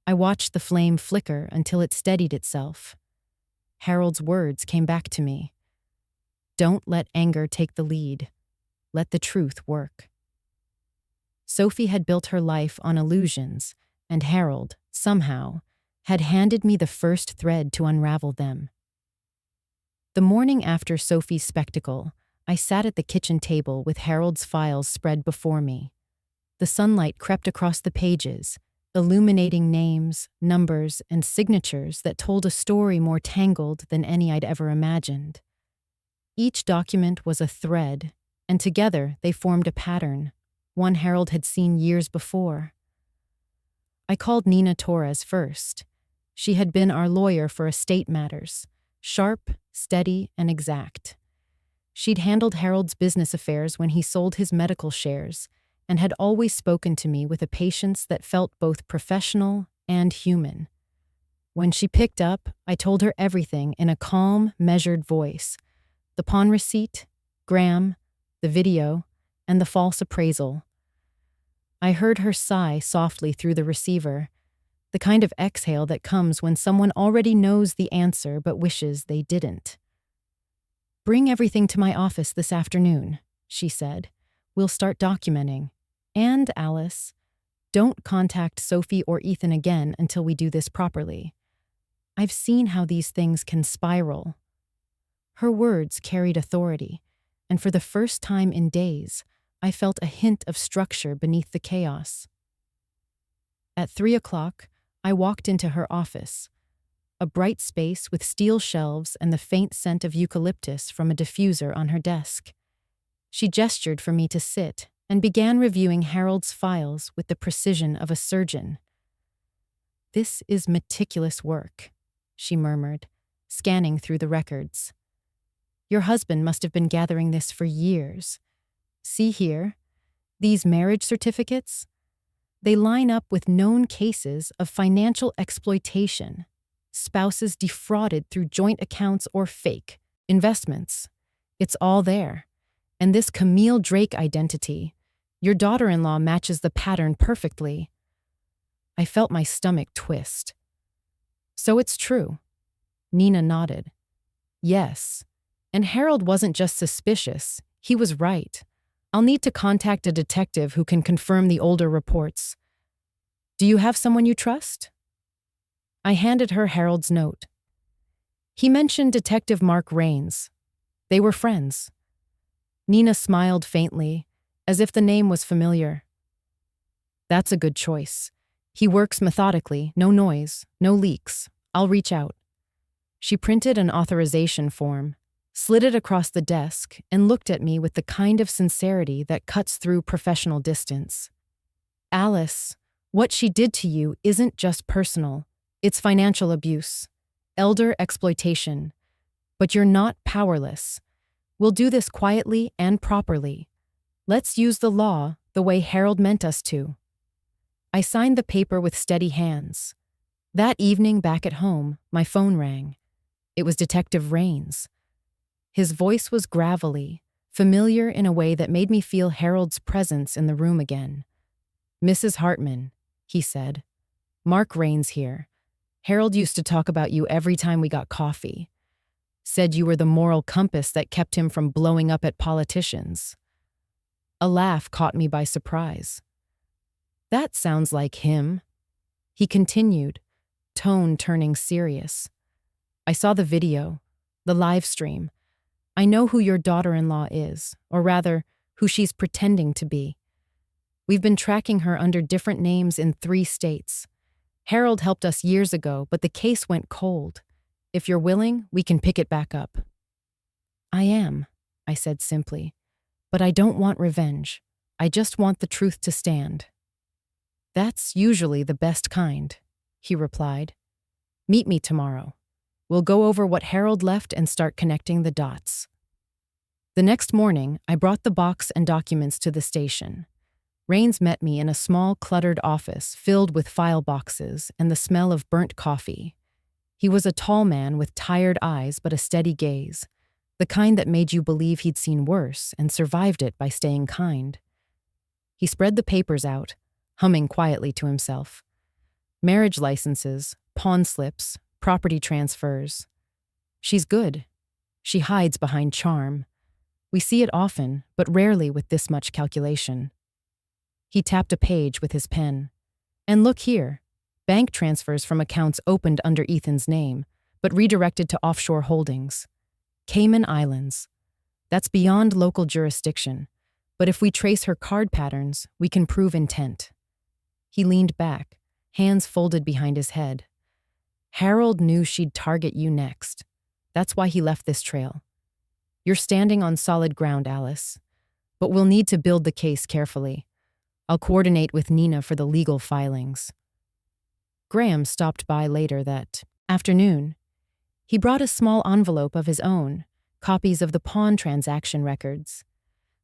I watched the flame flicker until it steadied itself. Harold's words came back to me. Don't let anger take the lead. Let the truth work. Sophie had built her life on illusions, and Harold, somehow, had handed me the first thread to unravel them. The morning after Sophie's spectacle, I sat at the kitchen table with Harold's files spread before me. The sunlight crept across the pages, illuminating names, numbers, and signatures that told a story more tangled than any I'd ever imagined. Each document was a thread, and together they formed a pattern, one Harold had seen years before. I called Nina Torres first. She had been our lawyer for estate matters, sharp, steady, and exact. She'd handled Harold's business affairs when he sold his medical shares, and had always spoken to me with a patience that felt both professional and human. When she picked up, I told her everything in a calm, measured voice. The pawn receipt, Graham, the video, and the false appraisal. I heard her sigh softly through the receiver, the kind of exhale that comes when someone already knows the answer but wishes they didn't. Bring everything to my office this afternoon, she said. We'll start documenting. And, Alice, don't contact Sophie or Ethan again until we do this properly. I've seen how these things can spiral. Her words carried authority, and for the first time in days, I felt a hint of structure beneath the chaos. At 3:00, I walked into her office, a bright space with steel shelves and the faint scent of eucalyptus from a diffuser on her desk. She gestured for me to sit and began reviewing Harold's files with the precision of a surgeon. This is meticulous work, she murmured, scanning through the records. Your husband must have been gathering this for years. See here, these marriage certificates? They line up with known cases of financial exploitation, spouses defrauded through joint accounts or fake investments. It's all there. And this Camille Drake identity, your daughter-in-law matches the pattern perfectly. I felt my stomach twist. So it's true. Nina nodded. Yes. And Harold wasn't just suspicious, he was right. I'll need to contact a detective who can confirm the older reports. Do you have someone you trust? I handed her Harold's note. He mentioned Detective Mark Rains. They were friends. Nina smiled faintly, as if the name was familiar. That's a good choice. He works methodically, no noise, no leaks. I'll reach out. She printed an authorization form, slid it across the desk, and looked at me with the kind of sincerity that cuts through professional distance. Alice, what she did to you isn't just personal. It's financial abuse, elder exploitation. But you're not powerless. We'll do this quietly and properly. Let's use the law the way Harold meant us to. I signed the paper with steady hands. That evening back at home, my phone rang. It was Detective Rains. His voice was gravelly, familiar in a way that made me feel Harold's presence in the room again. Mrs. Hartman, he said. Mark Rains here. Harold used to talk about you every time we got coffee. Said you were the moral compass that kept him from blowing up at politicians. A laugh caught me by surprise. That sounds like him. He continued, tone turning serious. I saw the video, the live stream. I know who your daughter-in-law is, or rather, who she's pretending to be. We've been tracking her under different names in 3 states. Harold helped us years ago, but the case went cold. If you're willing, we can pick it back up. I am, I said simply. But I don't want revenge. I just want the truth to stand. That's usually the best kind, he replied. Meet me tomorrow. We'll go over what Harold left and start connecting the dots. The next morning, I brought the box and documents to the station. Rains met me in a small, cluttered office filled with file boxes and the smell of burnt coffee. He was a tall man with tired eyes but a steady gaze, the kind that made you believe he'd seen worse and survived it by staying kind. He spread the papers out, humming quietly to himself. Marriage licenses, pawn slips, property transfers. She's good. She hides behind charm. We see it often, but rarely with this much calculation. He tapped a page with his pen. And look here. Bank transfers from accounts opened under Ethan's name, but redirected to offshore holdings. Cayman Islands. That's beyond local jurisdiction, but if we trace her card patterns, we can prove intent. He leaned back, hands folded behind his head. Harold knew she'd target you next. That's why he left this trail. You're standing on solid ground, Alice, but we'll need to build the case carefully. I'll coordinate with Nina for the legal filings. Graham stopped by later that afternoon. He brought a small envelope of his own, copies of the pawn transaction records.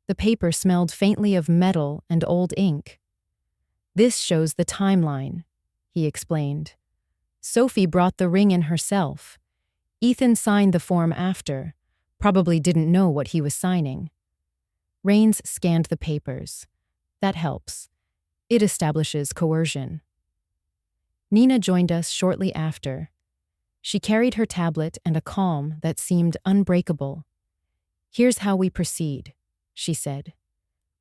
The paper smelled faintly of metal and old ink. This shows the timeline, he explained. Sophie brought the ring in herself. Ethan signed the form after, probably didn't know what he was signing. Rains scanned the papers. That helps. It establishes coercion. Nina joined us shortly after. She carried her tablet and a calm that seemed unbreakable. Here's how we proceed, she said.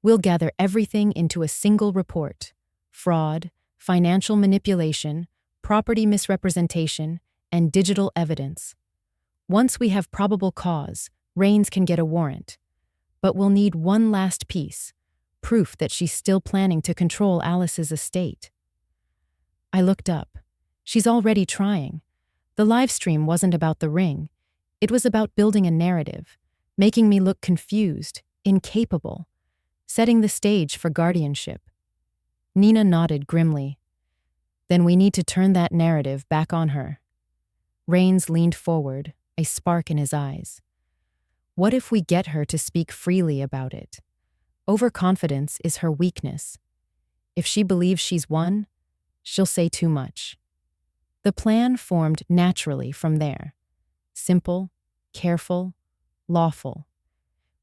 We'll gather everything into a single report. Fraud, financial manipulation, property misrepresentation, and digital evidence. Once we have probable cause, Rains can get a warrant. But we'll need one last piece, proof that she's still planning to control Alice's estate. I looked up. She's already trying. The live stream wasn't about the ring. It was about building a narrative, making me look confused, incapable, setting the stage for guardianship. Nina nodded grimly. Then we need to turn that narrative back on her. Rains leaned forward, a spark in his eyes. What if we get her to speak freely about it? Overconfidence is her weakness. If she believes she's won, she'll say too much. The plan formed naturally from there. Simple, careful, lawful.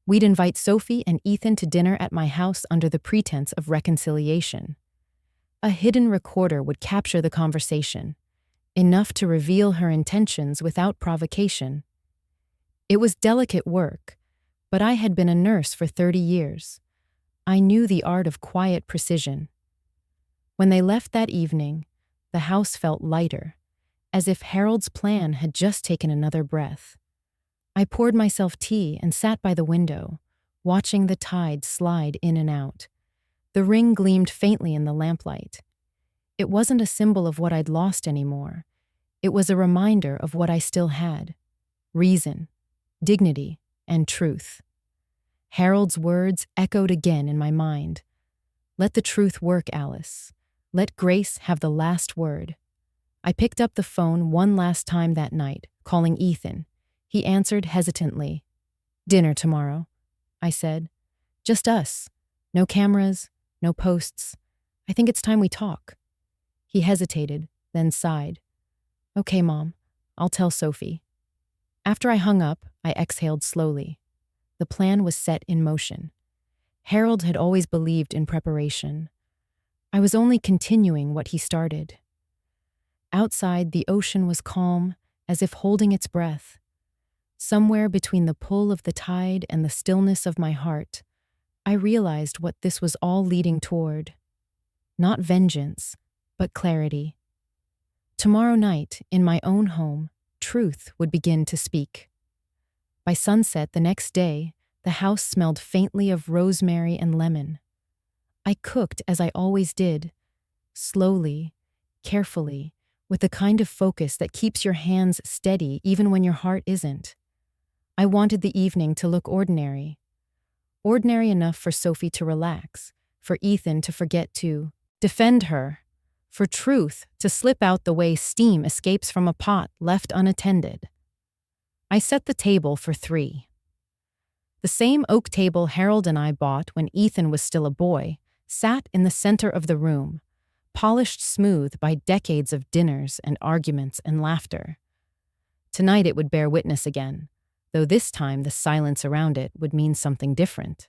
We'd invite Sophie and Ethan to dinner at my house under the pretense of reconciliation. A hidden recorder would capture the conversation, enough to reveal her intentions without provocation. It was delicate work, but I had been a nurse for 30 years. I knew the art of quiet precision. When they left that evening, the house felt lighter, as if Harold's plan had just taken another breath. I poured myself tea and sat by the window, watching the tide slide in and out. The ring gleamed faintly in the lamplight. It wasn't a symbol of what I'd lost anymore. It was a reminder of what I still had: reason, dignity, and truth. Harold's words echoed again in my mind. Let the truth work, Alice. Let grace have the last word. I picked up the phone one last time that night, calling Ethan. He answered hesitantly. Dinner tomorrow, I said. Just us. No cameras, no posts. I think it's time we talk. He hesitated, then sighed. Okay, Mom, I'll tell Sophie. After I hung up, I exhaled slowly. The plan was set in motion. Harold had always believed in preparation. I was only continuing what he started. Outside, the ocean was calm, as if holding its breath. Somewhere between the pull of the tide and the stillness of my heart, I realized what this was all leading toward. Not vengeance, but clarity. Tomorrow night, in my own home, truth would begin to speak. By sunset the next day, the house smelled faintly of rosemary and lemon. I cooked as I always did, slowly, carefully, with the kind of focus that keeps your hands steady even when your heart isn't. I wanted the evening to look ordinary. Ordinary enough for Sophie to relax, for Ethan to forget to defend her, for truth to slip out the way steam escapes from a pot left unattended. I set the table for 3. The same oak table Harold and I bought when Ethan was still a boy sat in the center of the room, polished smooth by decades of dinners and arguments and laughter. Tonight it would bear witness again, though this time the silence around it would mean something different.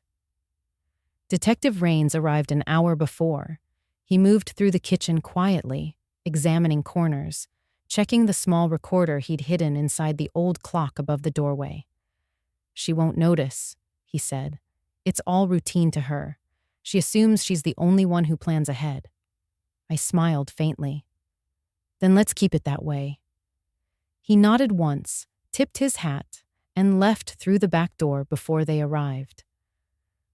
Detective Raines arrived an hour before. He moved through the kitchen quietly, examining corners, checking the small recorder he'd hidden inside the old clock above the doorway. "She won't notice," he said. "It's all routine to her. She assumes she's the only one who plans ahead." I smiled faintly. "Then let's keep it that way." He nodded once, tipped his hat, and left through the back door before they arrived.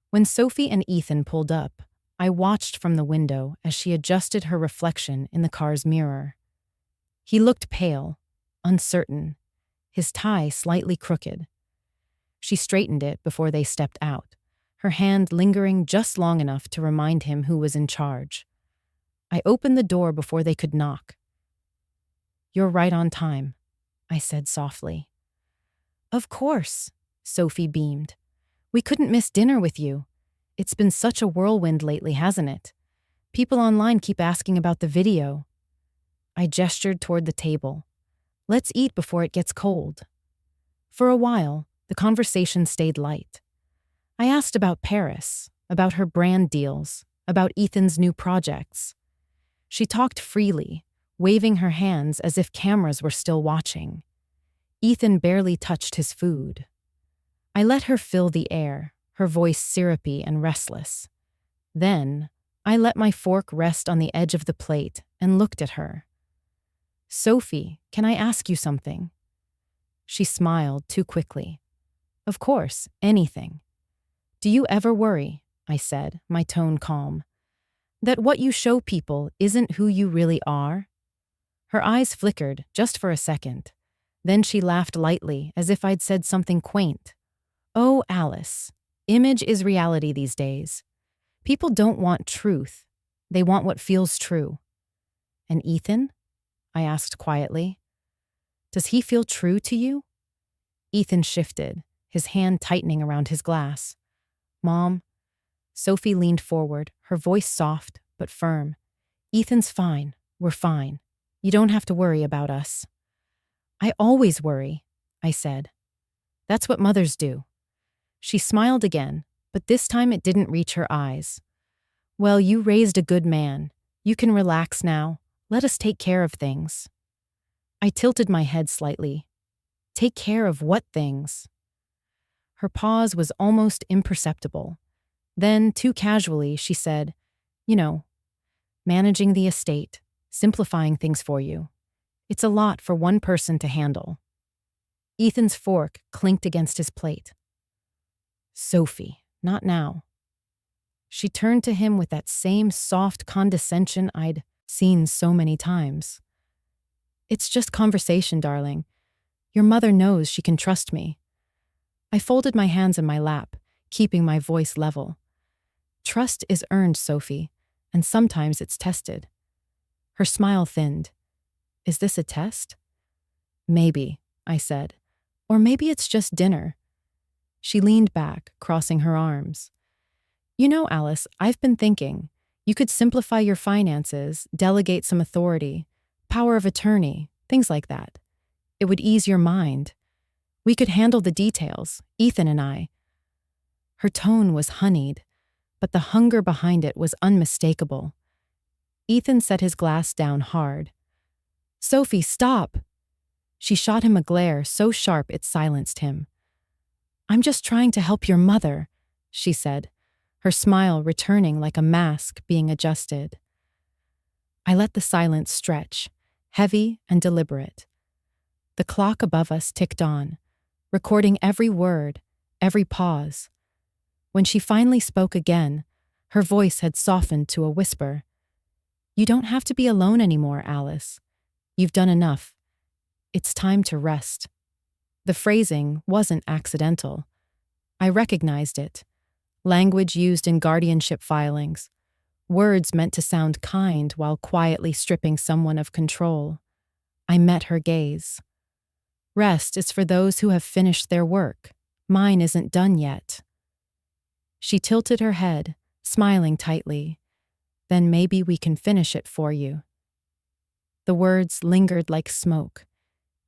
When Sophie and Ethan pulled up, I watched from the window as she adjusted her reflection in the car's mirror. He looked pale, uncertain, his tie slightly crooked. She straightened it before they stepped out, her hand lingering just long enough to remind him who was in charge. I opened the door before they could knock. "You're right on time," I said softly. "Of course," Sophie beamed. "We couldn't miss dinner with you. It's been such a whirlwind lately, hasn't it? People online keep asking about the video." I gestured toward the table. "Let's eat before it gets cold." For a while, the conversation stayed light. I asked about Paris, about her brand deals, about Ethan's new projects. She talked freely, waving her hands as if cameras were still watching. Ethan barely touched his food. I let her fill the air, her voice syrupy and restless. Then, I let my fork rest on the edge of the plate and looked at her. "Sophie, can I ask you something?" She smiled too quickly. "Of course, anything." "Do you ever worry," I said, my tone calm, "that what you show people isn't who you really are?" Her eyes flickered just for a second. Then she laughed lightly as if I'd said something quaint. "Oh, Alice, image is reality these days. People don't want truth. They want what feels true." "And Ethan?" I asked quietly. "Does he feel true to you?" Ethan shifted, his hand tightening around his glass. "Mom," Sophie leaned forward, her voice soft but firm. "Ethan's fine. We're fine. You don't have to worry about us." "I always worry," I said. "That's what mothers do." She smiled again, but this time it didn't reach her eyes. "Well, you raised a good man. You can relax now. Let us take care of things." I tilted my head slightly. "Take care of what things?" Her pause was almost imperceptible. Then, too casually, she said, "You know, managing the estate, simplifying things for you. It's a lot for one person to handle." Ethan's fork clinked against his plate. "Sophie, not now." She turned to him with that same soft condescension I'd seen so many times. "It's just conversation, darling. Your mother knows she can trust me." I folded my hands in my lap, keeping my voice level. "Trust is earned, Sophie, and sometimes it's tested." Her smile thinned. "Is this a test?" "Maybe," I said. "Or maybe it's just dinner." She leaned back, crossing her arms. "You know, Alice, I've been thinking. You could simplify your finances, delegate some authority, power of attorney, things like that. It would ease your mind. We could handle the details, Ethan and I." Her tone was honeyed, but the hunger behind it was unmistakable. Ethan set his glass down hard. "Sophie, stop!" She shot him a glare so sharp it silenced him. "I'm just trying to help your mother," she said, her smile returning like a mask being adjusted. I let the silence stretch, heavy and deliberate. The clock above us ticked on, recording every word, every pause. When she finally spoke again, her voice had softened to a whisper. "You don't have to be alone anymore, Alice. You've done enough. It's time to rest." The phrasing wasn't accidental. I recognized it. Language used in guardianship filings. Words meant to sound kind while quietly stripping someone of control. I met her gaze. Rest is for those who have finished their work. Mine isn't done yet." She tilted her head, smiling tightly. "Then maybe we can finish it for you." The words lingered like smoke.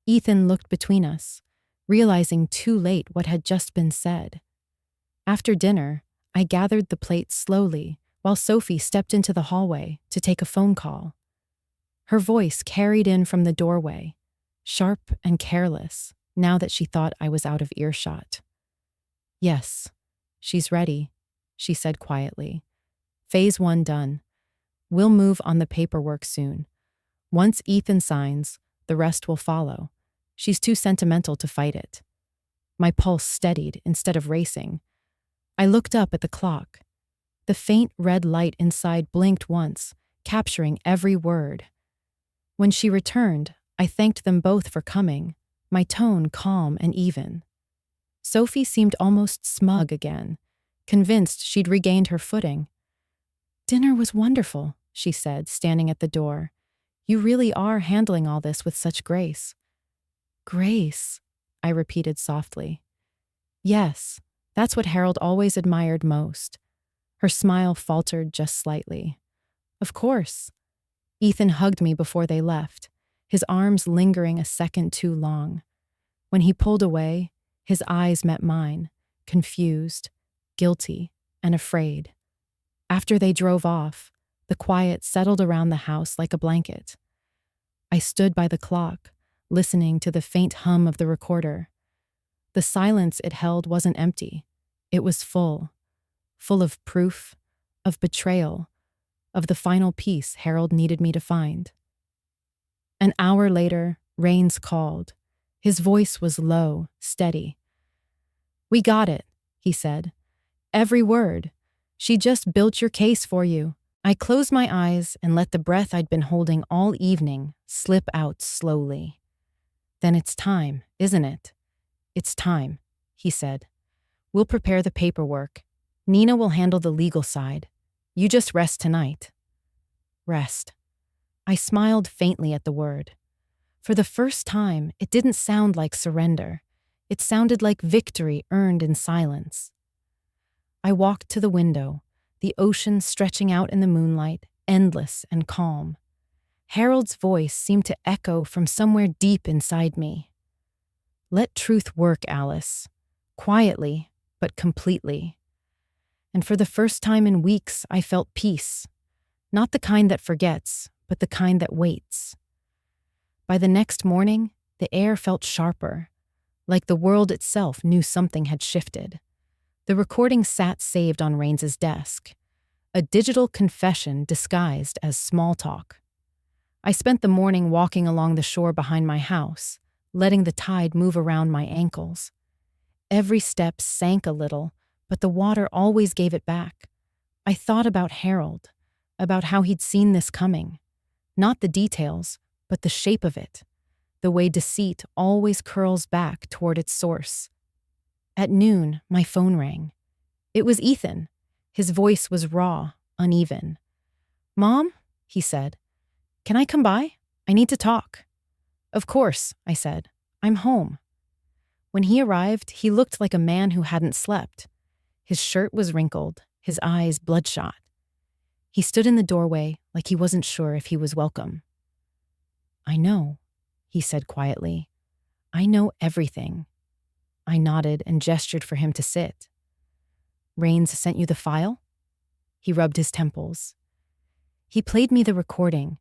Ethan looked between us, realizing too late what had just been said. After dinner, I gathered the plates slowly while Sophie stepped into the hallway to take a phone call. Her voice carried in from the doorway, sharp and careless, now that she thought I was out of earshot. "Yes, she's ready," she said quietly. "Phase 1 done. We'll move on the paperwork soon. Once Ethan signs, the rest will follow. She's too sentimental to fight it." My pulse steadied instead of racing. I looked up at the clock. The faint red light inside blinked once, capturing every word. When she returned, I thanked them both for coming, my tone calm and even. Sophie seemed almost smug again, convinced she'd regained her footing. "Dinner was wonderful," she said, standing at the door. "You really are handling all this with such grace." "Grace," I repeated softly. "Yes, that's what Harold always admired most." Her smile faltered just slightly. "Of course." Ethan hugged me before they left, his arms lingering a second too long. When he pulled away, his eyes met mine, confused, guilty, and afraid. After they drove off, the quiet settled around the house like a blanket. I stood by the clock, listening to the faint hum of the recorder. The silence it held wasn't empty. It was full of proof, of betrayal, of the final piece Harold needed me to find. An hour later, Rains called. His voice was low, steady. "We got it," he said. "Every word. She just built your case for you." I closed my eyes and let the breath I'd been holding all evening slip out slowly. "Then it's time, isn't it?" "It's time," he said. "We'll prepare the paperwork. Nina will handle the legal side. You just rest tonight." Rest. I smiled faintly at the word. For the first time, it didn't sound like surrender. It sounded like victory earned in silence. I walked to the window, the ocean stretching out in the moonlight, endless and calm. Harold's voice seemed to echo from somewhere deep inside me. "Let truth work, Alice. Quietly, but completely." And for the first time in weeks, I felt peace. Not the kind that forgets, but the kind that waits. By the next morning, the air felt sharper, like the world itself knew something had shifted. The recording sat saved on Rains's desk, a digital confession disguised as small talk. I spent the morning walking along the shore behind my house, letting the tide move around my ankles. Every step sank a little, but the water always gave it back. I thought about Harold, about how he'd seen this coming. Not the details, but the shape of it, the way deceit always curls back toward its source. At noon, my phone rang. It was Ethan. His voice was raw, uneven. "Mom," he said, "can I come by? I need to talk." "Of course," I said. "I'm home." When he arrived, he looked like a man who hadn't slept. His shirt was wrinkled, his eyes bloodshot. He stood in the doorway like he wasn't sure if he was welcome. "I know," he said quietly. "I know everything." I nodded and gestured for him to sit. "Rains sent you the file?" He rubbed his temples. He played me the recording.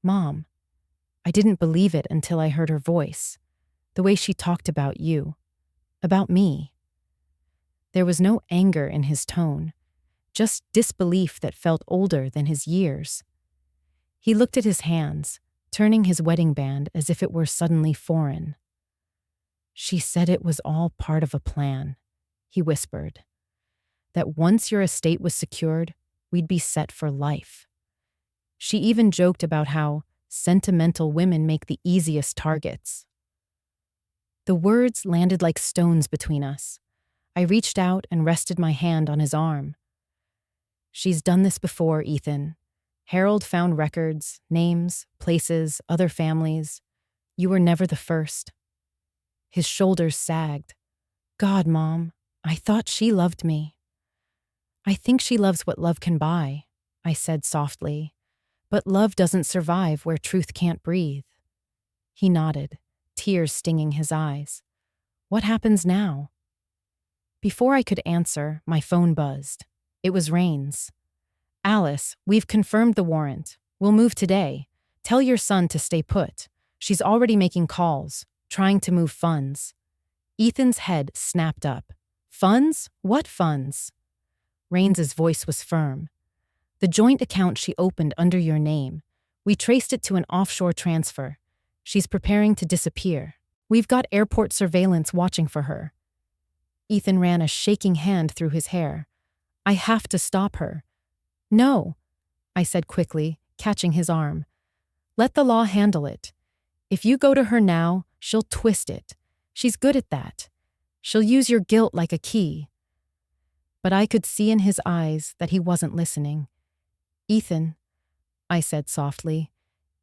"Mom." I didn't believe it until I heard her voice, the way she talked about you, about me. There was no anger in his tone, just disbelief that felt older than his years. He looked at his hands, turning his wedding band as if it were suddenly foreign. "She said it was all part of a plan," he whispered. "That once your estate was secured, we'd be set for life. She even joked about how sentimental women make the easiest targets." The words landed like stones between us. I reached out and rested my hand on his arm. "She's done this before, Ethan. Harold found records, names, places, other families. You were never the first." His shoulders sagged. God, Mom, I thought she loved me. I think she loves what love can buy, I said softly. But love doesn't survive where truth can't breathe. He nodded, tears stinging his eyes. What happens now? Before I could answer, my phone buzzed. It was Rain's. Alice, we've confirmed the warrant. We'll move today. Tell your son to stay put. She's already making calls, trying to move funds. Ethan's head snapped up. Funds? What funds? Rains's voice was firm. The joint account she opened under your name. We traced it to an offshore transfer. She's preparing to disappear. We've got airport surveillance watching for her. Ethan ran a shaking hand through his hair. I have to stop her. No, I said quickly, catching his arm. Let the law handle it. If you go to her now, she'll twist it. She's good at that. She'll use your guilt like a key. But I could see in his eyes that he wasn't listening. Ethan, I said softly,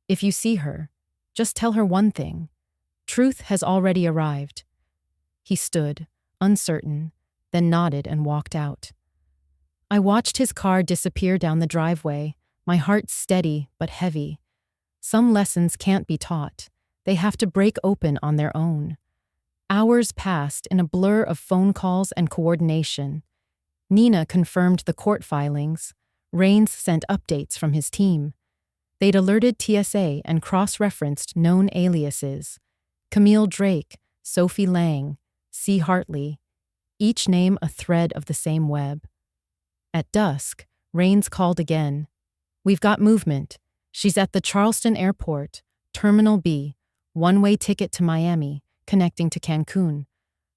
if you see her, just tell her one thing. Truth has already arrived. He stood, uncertain, then nodded and walked out. I watched his car disappear down the driveway, my heart steady but heavy. Some lessons can't be taught. They have to break open on their own. Hours passed in a blur of phone calls and coordination. Nina confirmed the court filings. Rains sent updates from his team. They'd alerted TSA and cross-referenced known aliases. Camille Drake, Sophie Lang, C. Hartley, each name a thread of the same web. At dusk, Rains called again. We've got movement. She's at the Charleston airport, Terminal B, one-way ticket to Miami, connecting to Cancun.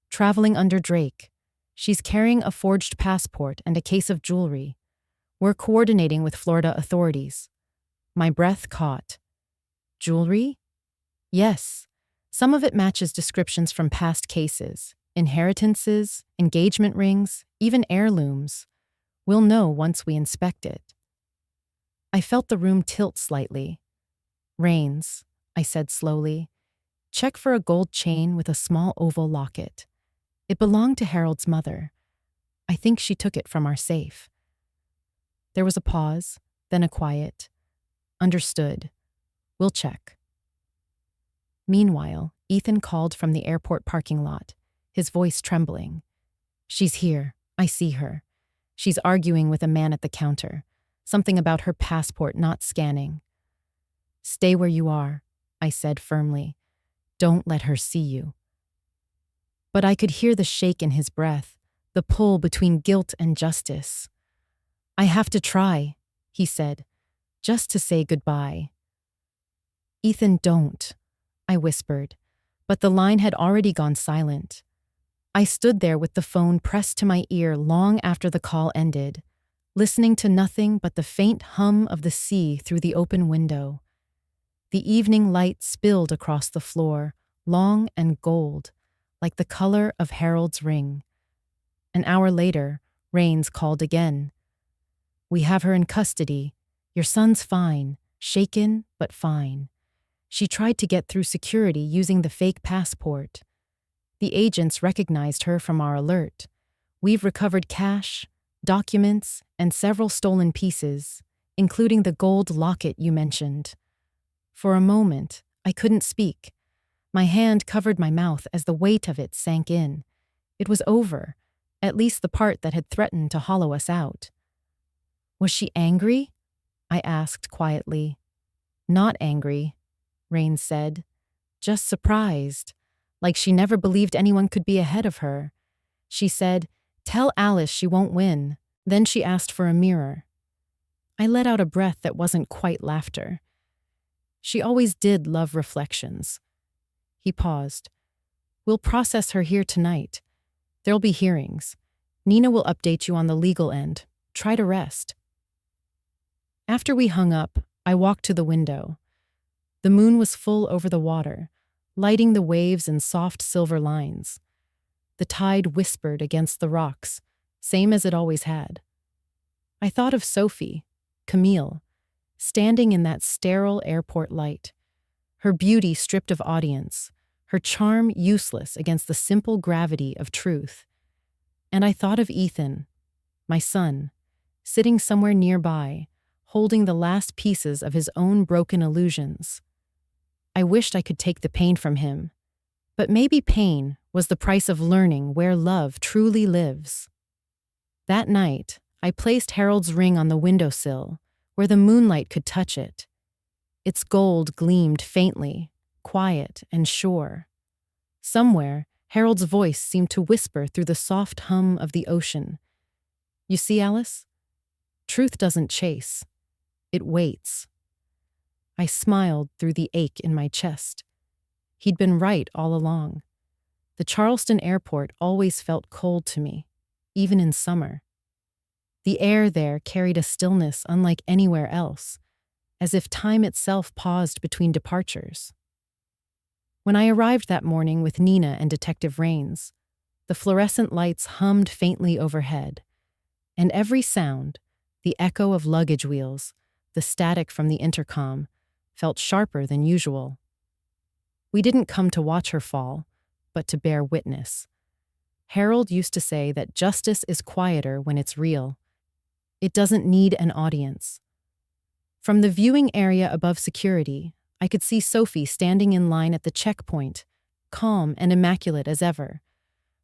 Traveling under Drake. She's carrying a forged passport and a case of jewelry. We're coordinating with Florida authorities. My breath caught. Jewelry? Yes. Some of it matches descriptions from past cases. Inheritances, engagement rings, even heirlooms. We'll know once we inspect it. I felt the room tilt slightly. Rains, I said slowly. Check for a gold chain with a small oval locket. It belonged to Harold's mother. I think she took it from our safe. There was a pause, then a quiet. Understood. We'll check. Meanwhile, Ethan called from the airport parking lot, his voice trembling. She's here. I see her. She's arguing with a man at the counter. Something about her passport not scanning. Stay where you are, I said firmly. Don't let her see you. But I could hear the shake in his breath, the pull between guilt and justice. I have to try, he said, just to say goodbye. Ethan, don't, I whispered, but the line had already gone silent. I stood there with the phone pressed to my ear long after the call ended, listening to nothing but the faint hum of the sea through the open window. The evening light spilled across the floor, long and gold, like the color of Harold's ring. An hour later, Rains called again. We have her in custody. Your son's fine, shaken but fine. She tried to get through security using the fake passport. The agents recognized her from our alert. We've recovered cash, documents, and several stolen pieces, including the gold locket you mentioned. For a moment, I couldn't speak. My hand covered my mouth as the weight of it sank in. It was over, at least the part that had threatened to hollow us out. Was she angry? I asked quietly. Not angry, Rains said. Just surprised, like she never believed anyone could be ahead of her. She said, "Tell Alice she won't win." Then she asked for a mirror. I let out a breath that wasn't quite laughter. She always did love reflections. He paused. We'll process her here tonight. There'll be hearings. Nina will update you on the legal end. Try to rest. After we hung up, I walked to the window. The moon was full over the water, lighting the waves in soft silver lines. The tide whispered against the rocks, same as it always had. I thought of Sophie, Camille, standing in that sterile airport light, her beauty stripped of audience, her charm useless against the simple gravity of truth. And I thought of Ethan, my son, sitting somewhere nearby, holding the last pieces of his own broken illusions. I wished I could take the pain from him, but maybe pain was the price of learning where love truly lives. That night, I placed Harold's ring on the windowsill, where the moonlight could touch it. Its gold gleamed faintly, quiet and sure. Somewhere, Harold's voice seemed to whisper through the soft hum of the ocean. You see, Alice? Truth doesn't chase. It waits. I smiled through the ache in my chest. He'd been right all along. The Charleston airport always felt cold to me, even in summer. The air there carried a stillness unlike anywhere else, as if time itself paused between departures. When I arrived that morning with Nina and Detective Rains, the fluorescent lights hummed faintly overhead, and every sound, the echo of luggage wheels, the static from the intercom, felt sharper than usual. We didn't come to watch her fall, but to bear witness. Harold used to say that justice is quieter when it's real. It doesn't need an audience. From the viewing area above security, I could see Sophie standing in line at the checkpoint, calm and immaculate as ever.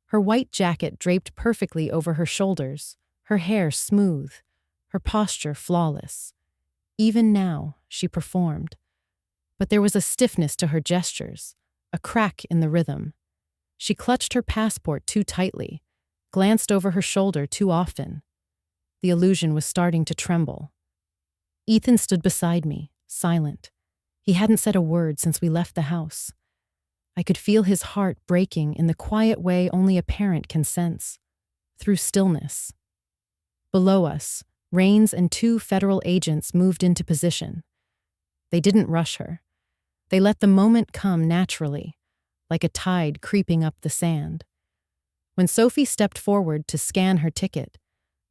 Her white jacket draped perfectly over her shoulders, her hair smooth, her posture flawless. Even now, she performed. But there was a stiffness to her gestures, a crack in the rhythm. She clutched her passport too tightly, glanced over her shoulder too often. The illusion was starting to tremble. Ethan stood beside me, silent. He hadn't said a word since we left the house. I could feel his heart breaking in the quiet way only a parent can sense, through stillness. Below us, Rains and 2 federal agents moved into position. They didn't rush her. They let the moment come naturally, like a tide creeping up the sand. When Sophie stepped forward to scan her ticket,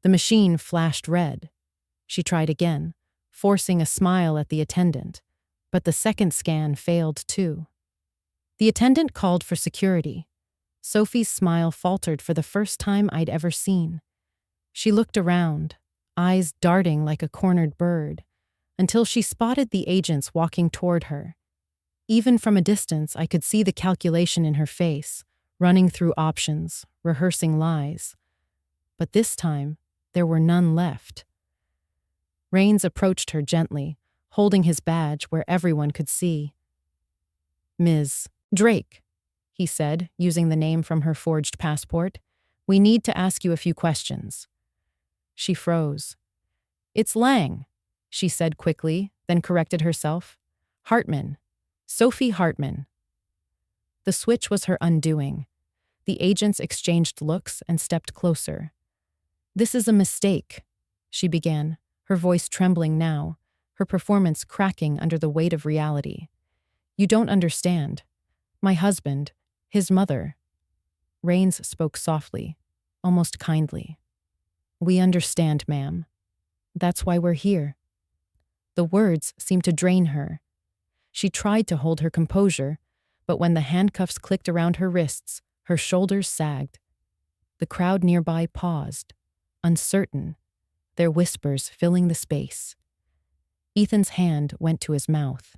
the machine flashed red. She tried again, forcing a smile at the attendant, but the second scan failed too. The attendant called for security. Sophie's smile faltered for the first time I'd ever seen. She looked around, eyes darting like a cornered bird, until she spotted the agents walking toward her. Even from a distance, I could see the calculation in her face, running through options, rehearsing lies. But this time, there were none left. Rains approached her gently, holding his badge where everyone could see. Ms. Drake, he said, using the name from her forged passport. We need to ask you a few questions. She froze. It's Lang, she said quickly, then corrected herself. Hartman. Sophie Hartman. The switch was her undoing. The agents exchanged looks and stepped closer. This is a mistake, she began, her voice trembling now, her performance cracking under the weight of reality. You don't understand. My husband, his mother. Rains spoke softly, almost kindly. We understand, ma'am. That's why we're here. The words seemed to drain her. She tried to hold her composure, but when the handcuffs clicked around her wrists, her shoulders sagged. The crowd nearby paused, uncertain, their whispers filling the space. Ethan's hand went to his mouth.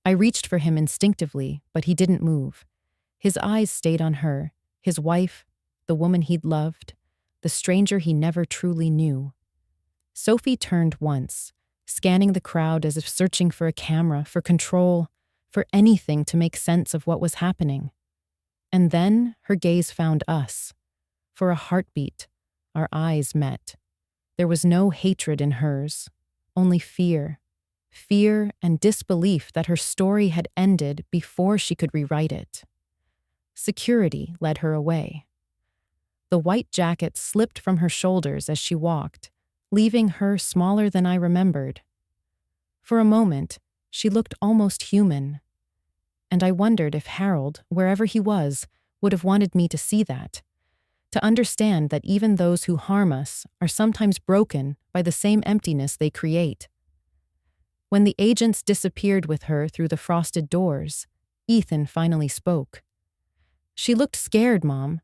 I reached for him instinctively, but he didn't move. His eyes stayed on her, his wife, the woman he'd loved, the stranger he never truly knew. Sophie turned once, scanning the crowd as if searching for a camera, for control, for anything to make sense of what was happening. And then her gaze found us. For a heartbeat, our eyes met. There was no hatred in hers, only fear. Fear and disbelief that her story had ended before she could rewrite it. Security led her away. The white jacket slipped from her shoulders as she walked, leaving her smaller than I remembered. For a moment, she looked almost human. And I wondered if Harold, wherever he was, would have wanted me to see that. To understand that even those who harm us are sometimes broken by the same emptiness they create. When the agents disappeared with her through the frosted doors, Ethan finally spoke. "She looked scared, Mom.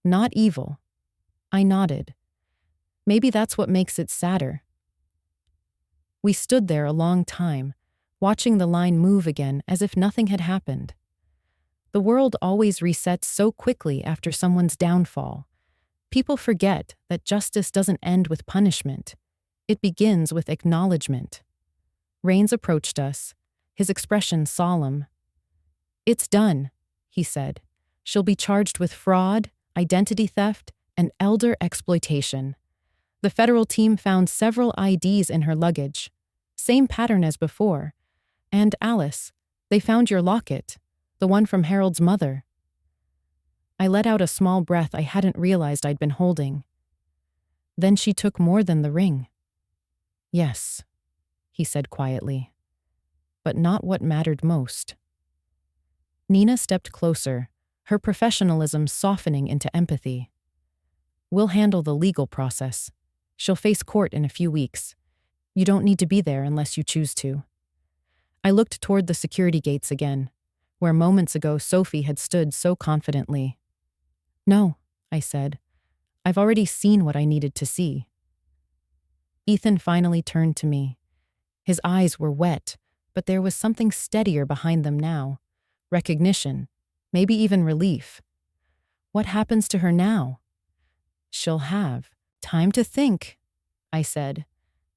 Not evil." I nodded. Maybe that's what makes it sadder. We stood there a long time, watching the line move again as if nothing had happened. The world always resets so quickly after someone's downfall. People forget that justice doesn't end with punishment. It begins with acknowledgement. Rains approached us, his expression solemn. "It's done," he said. "She'll be charged with fraud, identity theft, and elder exploitation." The federal team found several IDs in her luggage. Same pattern as before. "And Alice, they found your locket, the one from Harold's mother." I let out a small breath I hadn't realized I'd been holding. "Then she took more than the ring." "Yes," he said quietly, "but not what mattered most." Nina stepped closer, her professionalism softening into empathy. "We'll handle the legal process. She'll face court in a few weeks. You don't need to be there unless you choose to." I looked toward the security gates again, where moments ago Sophie had stood so confidently. "No," I said. "I've already seen what I needed to see." Ethan finally turned to me. His eyes were wet, but there was something steadier behind them now. Recognition, maybe even relief. "What happens to her now?" "She'll have time to think," I said.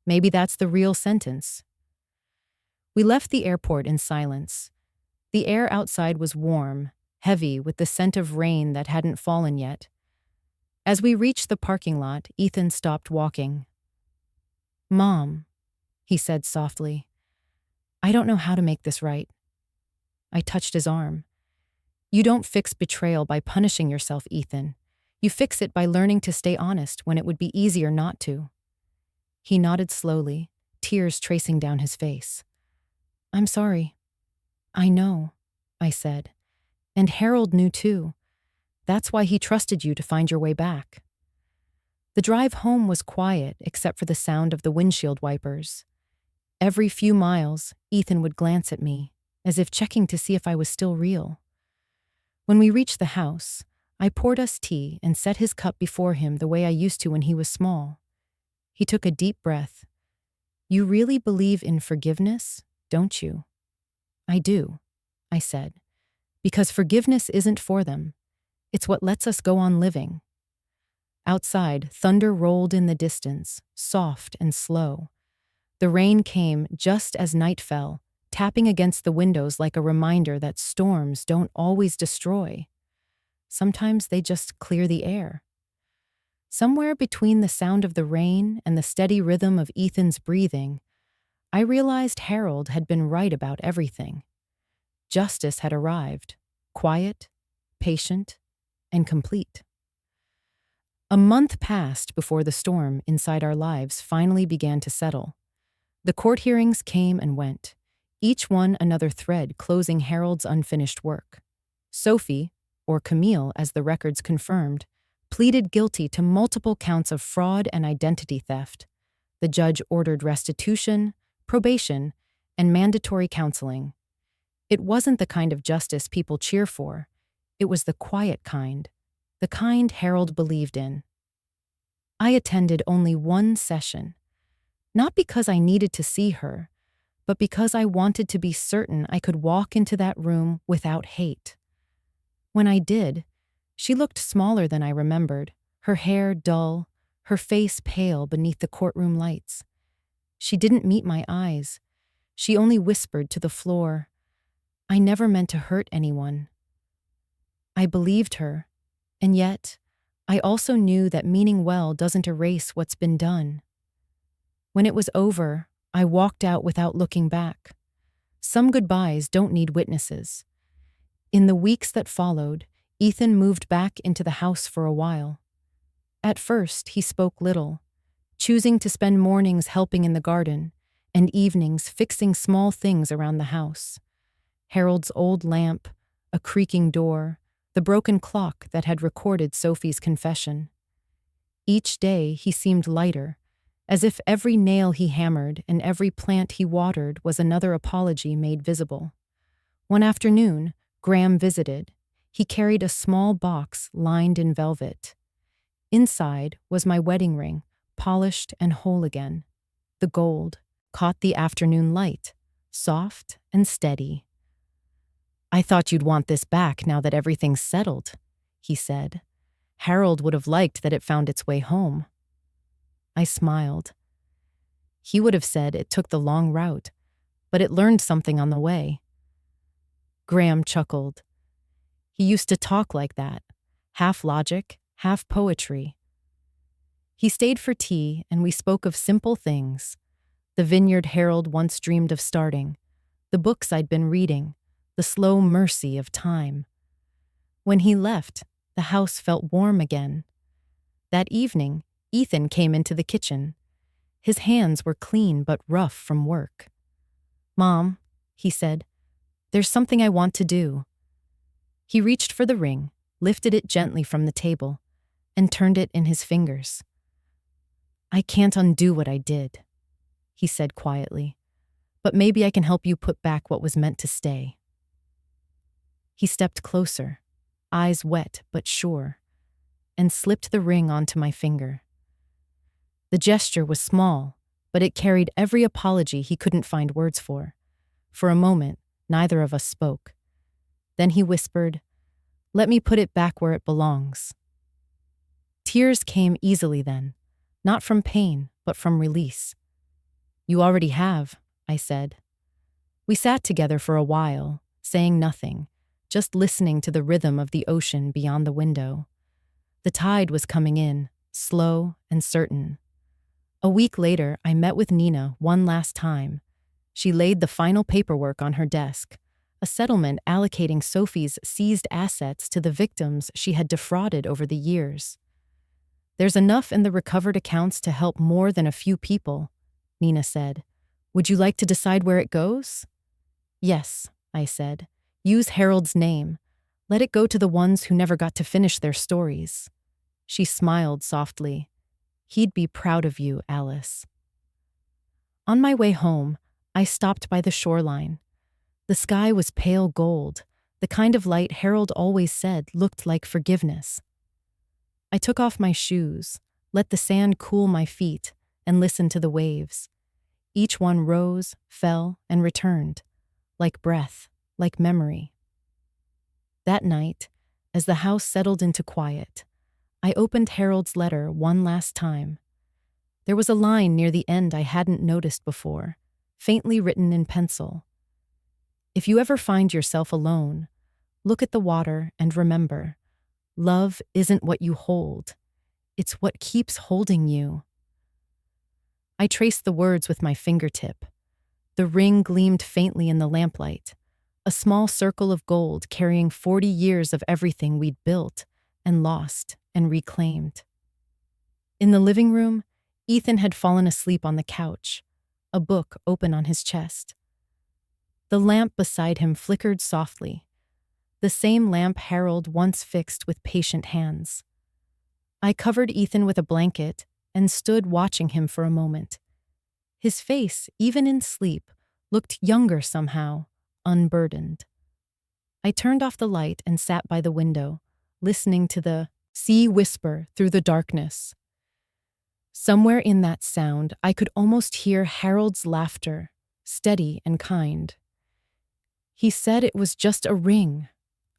"Maybe that's the real sentence." We left the airport in silence. The air outside was warm, heavy with the scent of rain that hadn't fallen yet. As we reached the parking lot, Ethan stopped walking. "Mom," he said softly, "I don't know how to make this right." I touched his arm. "You don't fix betrayal by punishing yourself, Ethan. You fix it by learning to stay honest when it would be easier not to." He nodded slowly, tears tracing down his face. "I'm sorry." "I know," I said. "And Harold knew too. That's why he trusted you to find your way back." The drive home was quiet except for the sound of the windshield wipers. Every few miles, Ethan would glance at me, as if checking to see if I was still real. When we reached the house, I poured us tea and set his cup before him the way I used to when he was small. He took a deep breath. "You really believe in forgiveness, don't you?" "I do," I said, "because forgiveness isn't for them. It's what lets us go on living." Outside, thunder rolled in the distance, soft and slow. The rain came just as night fell, tapping against the windows like a reminder that storms don't always destroy. Sometimes they just clear the air. Somewhere between the sound of the rain and the steady rhythm of Ethan's breathing, I realized Harold had been right about everything. Justice had arrived, quiet, patient, and complete. A month passed before the storm inside our lives finally began to settle. The court hearings came and went, each one another thread closing Harold's unfinished work. Sophie, or Camille as the records confirmed, pleaded guilty to multiple counts of fraud and identity theft. The judge ordered restitution, probation, and mandatory counseling. It wasn't the kind of justice people cheer for. It was the quiet kind, the kind Harold believed in. I attended only one session, not because I needed to see her, but because I wanted to be certain I could walk into that room without hate. When I did, she looked smaller than I remembered, her hair dull, her face pale beneath the courtroom lights. She didn't meet my eyes. She only whispered to the floor, "I never meant to hurt anyone." I believed her, and yet, I also knew that meaning well doesn't erase what's been done. When it was over, I walked out without looking back. Some goodbyes don't need witnesses. In the weeks that followed, Ethan moved back into the house for a while. At first, he spoke little, choosing to spend mornings helping in the garden and evenings fixing small things around the house. Harold's old lamp, a creaking door, the broken clock that had recorded Sophie's confession. Each day, he seemed lighter, as if every nail he hammered and every plant he watered was another apology made visible. One afternoon, Graham visited. He carried a small box lined in velvet. Inside was my wedding ring, polished and whole again. The gold caught the afternoon light, soft and steady. "I thought you'd want this back now that everything's settled," he said. "Harold would have liked that it found its way home." I smiled. He would have said it took the long route, but it learned something on the way. Graham chuckled. He used to talk like that, half logic, half poetry. He stayed for tea, and we spoke of simple things. The vineyard Harold once dreamed of starting, the books I'd been reading, the slow mercy of time. When he left, the house felt warm again. That evening, Ethan came into the kitchen. His hands were clean but rough from work. "Mom," he said, "there's something I want to do." He reached for the ring, lifted it gently from the table, and turned it in his fingers. "I can't undo what I did," he said quietly, "but maybe I can help you put back what was meant to stay." He stepped closer, eyes wet but sure, and slipped the ring onto my finger. The gesture was small, but it carried every apology he couldn't find words for. For a moment, neither of us spoke. Then he whispered, "Let me put it back where it belongs." Tears came easily then, not from pain, but from release. "You already have," I said. We sat together for a while, saying nothing, just listening to the rhythm of the ocean beyond the window. The tide was coming in, slow and certain. A week later, I met with Nina one last time. She laid the final paperwork on her desk, a settlement allocating Sophie's seized assets to the victims she had defrauded over the years. "There's enough in the recovered accounts to help more than a few people," Nina said. "Would you like to decide where it goes?" "Yes," I said. "Use Harold's name. Let it go to the ones who never got to finish their stories." She smiled softly. "He'd be proud of you, Alice." On my way home, I stopped by the shoreline. The sky was pale gold, the kind of light Harold always said looked like forgiveness. I took off my shoes, let the sand cool my feet, and listened to the waves. Each one rose, fell, and returned, like breath, like memory. That night, as the house settled into quiet, I opened Harold's letter one last time. There was a line near the end I hadn't noticed before, faintly written in pencil. "If you ever find yourself alone, look at the water and remember, love isn't what you hold, it's what keeps holding you." I traced the words with my fingertip. The ring gleamed faintly in the lamplight, a small circle of gold carrying 40 years of everything we'd built and lost and reclaimed. In the living room, Ethan had fallen asleep on the couch, a book open on his chest. The lamp beside him flickered softly, the same lamp Harold once fixed with patient hands. I covered Ethan with a blanket and stood watching him for a moment. His face, even in sleep, looked younger somehow, unburdened. I turned off the light and sat by the window, listening to the sea whisper through the darkness. Somewhere in that sound, I could almost hear Harold's laughter, steady and kind. "He said it was just a ring,"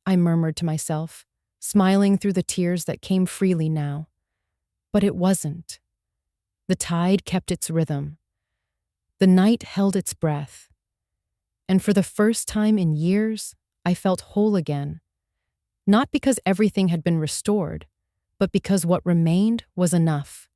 I murmured to myself, smiling through the tears that came freely now. But it wasn't. The tide kept its rhythm. The night held its breath. And for the first time in years, I felt whole again. Not because everything had been restored, but because what remained was enough.